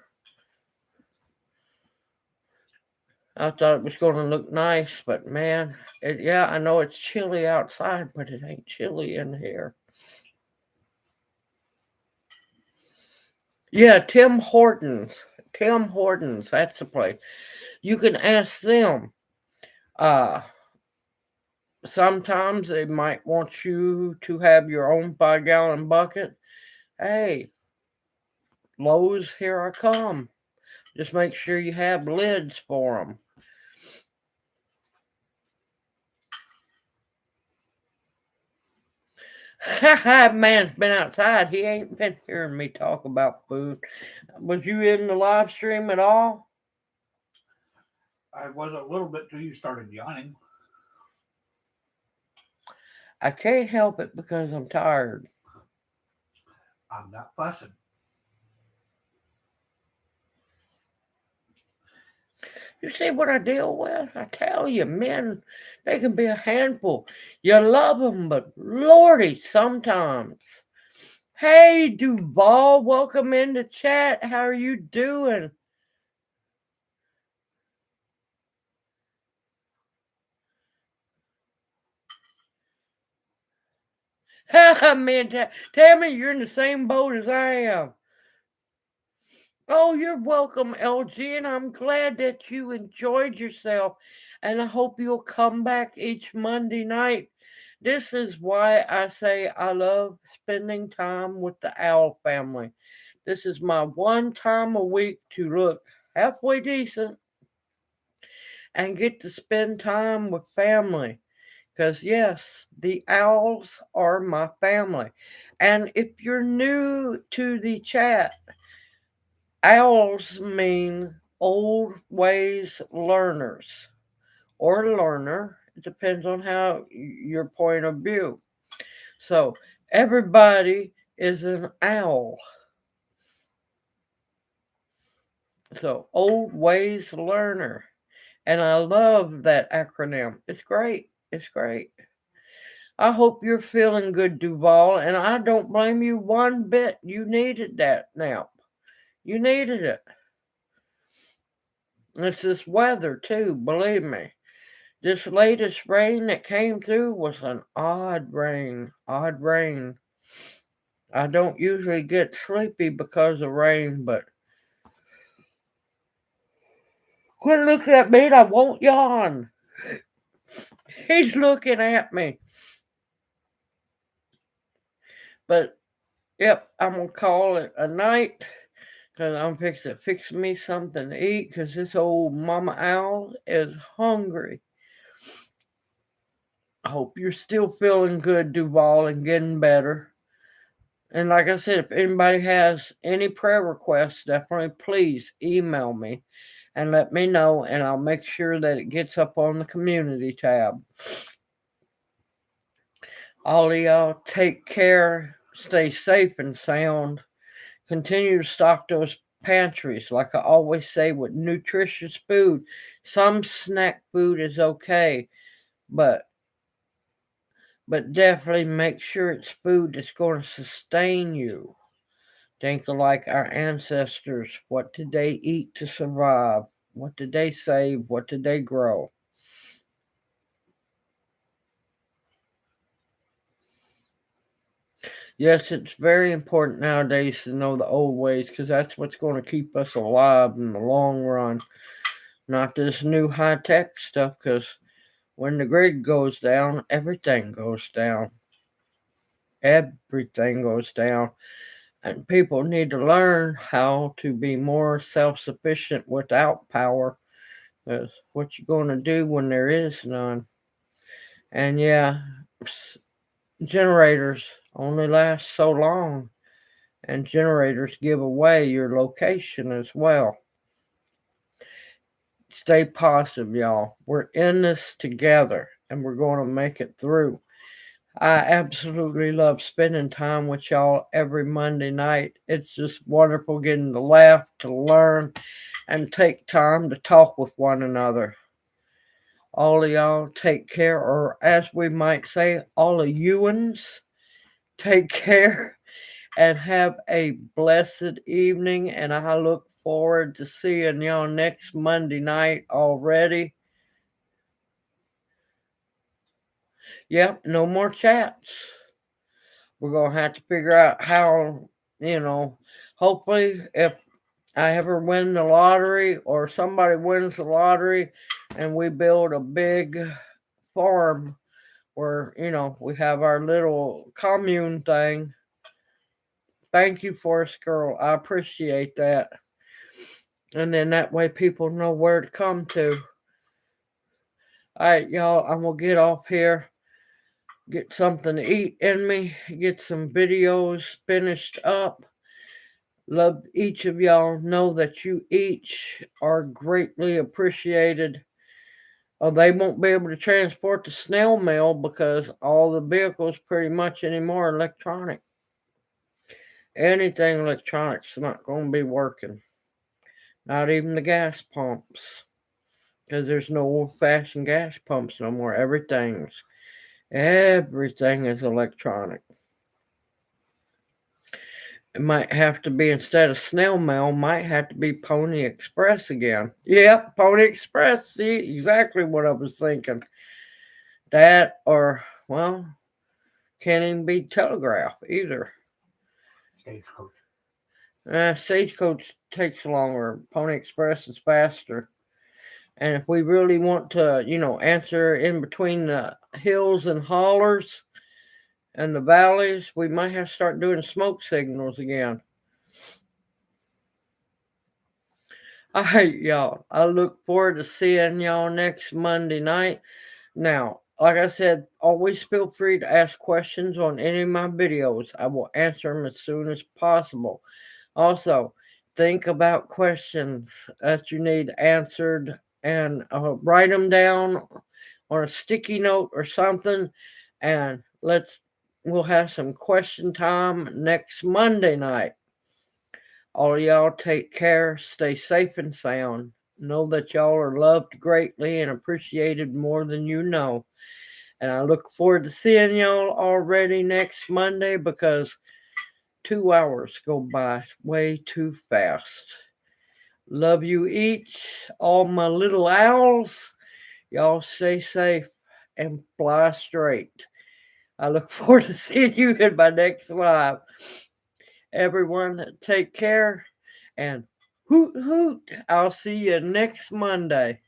[SPEAKER 1] I thought it was going to look nice, but man, yeah, I know it's chilly outside, but it ain't chilly in here. Yeah, Tim Hortons. Tim Hortons, that's the place. You can ask them. Uh, Sometimes they might want you to have your own 5-gallon bucket. Hey, Lowe's, here I come. Just make sure you have lids for them. Man's been outside. He ain't been hearing me talk about food. Was you in the live stream at all?
[SPEAKER 2] I was a little bit till you started yawning.
[SPEAKER 1] I can't help it because I'm tired.
[SPEAKER 2] I'm not fussing.
[SPEAKER 1] You see what I deal with? I tell you, men, they can be a handful. You love them, but lordy, sometimes. Hey, Duval, welcome into chat. How are you doing? Man, Tammy, you're in the same boat as I am. Oh, you're welcome, LG, and I'm glad that you enjoyed yourself. And I hope you'll come back each Monday night. This is why I say I love spending time with the Owl family. This is my one time a week to look halfway decent and get to spend time with family. Because, yes, the owls are my family. And if you're new to the chat, owls mean old ways learners or learner. It depends on how your point of view. So, everybody is an owl. So, old ways learner. And I love that acronym. It's great. It's great. I hope you're feeling good, Duval, and I don't blame you one bit. You needed that nap. You needed it. It's this weather, too, believe me. This latest rain that came through was an odd rain. Odd rain. I don't usually get sleepy because of rain, but quit looking at me and I won't yawn. He's looking at me. But, yep, I'm going to call it a night. Because I'm fix me something to eat because this old mama owl is hungry. I hope you're still feeling good, Duval, and getting better. And like I said, if anybody has any prayer requests, definitely please email me and let me know, and I'll make sure that it gets up on the community tab. All of y'all take care, stay safe and sound. Continue to stock those pantries. Like I always say, with nutritious food, some snack food is okay, but definitely make sure it's food that's going to sustain you. Think of like our ancestors. What did they eat to survive? What did they save? What did they grow? Yes, it's very important nowadays to know the old ways because that's what's going to keep us alive in the long run. Not this new high tech stuff because when the grid goes down, everything goes down. Everything goes down. And people need to learn how to be more self sufficient without power. That's what you going to do when there is none. And yeah, generators only last so long, and generators give away your location as well. Stay positive, y'all. We're in this together and we're going to make it through. I absolutely love spending time with y'all every Monday night. It's just wonderful getting to laugh, to learn, and take time to talk with one another. All of y'all take care, or as we might say, all of you'uns take care and have a blessed evening. And I look forward to seeing y'all next Monday night already. Yep, no more chats. We're going to have to figure out how, you know, hopefully, if I ever win the lottery or somebody wins the lottery and we build a big farm where, we have our little commune thing. Thank you, Forest Girl. I appreciate that. And then that way people know where to come to. All right, y'all, I'm going to get off here, get something to eat in me, get some videos finished up. Love each of y'all. Know that you each are greatly appreciated. They won't be able to transport the snail mail because all the vehicles pretty much anymore are electronic. Anything electronic's not going to be working. Not even the gas pumps. Because there's no old-fashioned gas pumps no more. Everything is electronic. It might have to be, instead of snail mail, might have to be Pony Express again. Yep, Pony Express. See, exactly what I was thinking. That, or, well, can't even be telegraph either. Stagecoach takes longer. Pony Express is faster. And if we really want to, answer in between the hills and hollers and the valleys, we might have to start doing smoke signals again. All right, y'all. I look forward to seeing y'all next Monday night. Now, like I said, always feel free to ask questions on any of my videos. I will answer them as soon as possible. Also, think about questions that you need answered and write them down on a sticky note or something, and we'll have some question time next Monday night. All of y'all take care, stay safe and sound. Know that y'all are loved greatly and appreciated more than you know. And I look forward to seeing y'all already next Monday because 2 hours go by way too fast. Love you each, all my little owls. Y'all stay safe and fly straight. I look forward to seeing you in my next live. Everyone, take care and hoot hoot. I'll see you next Monday.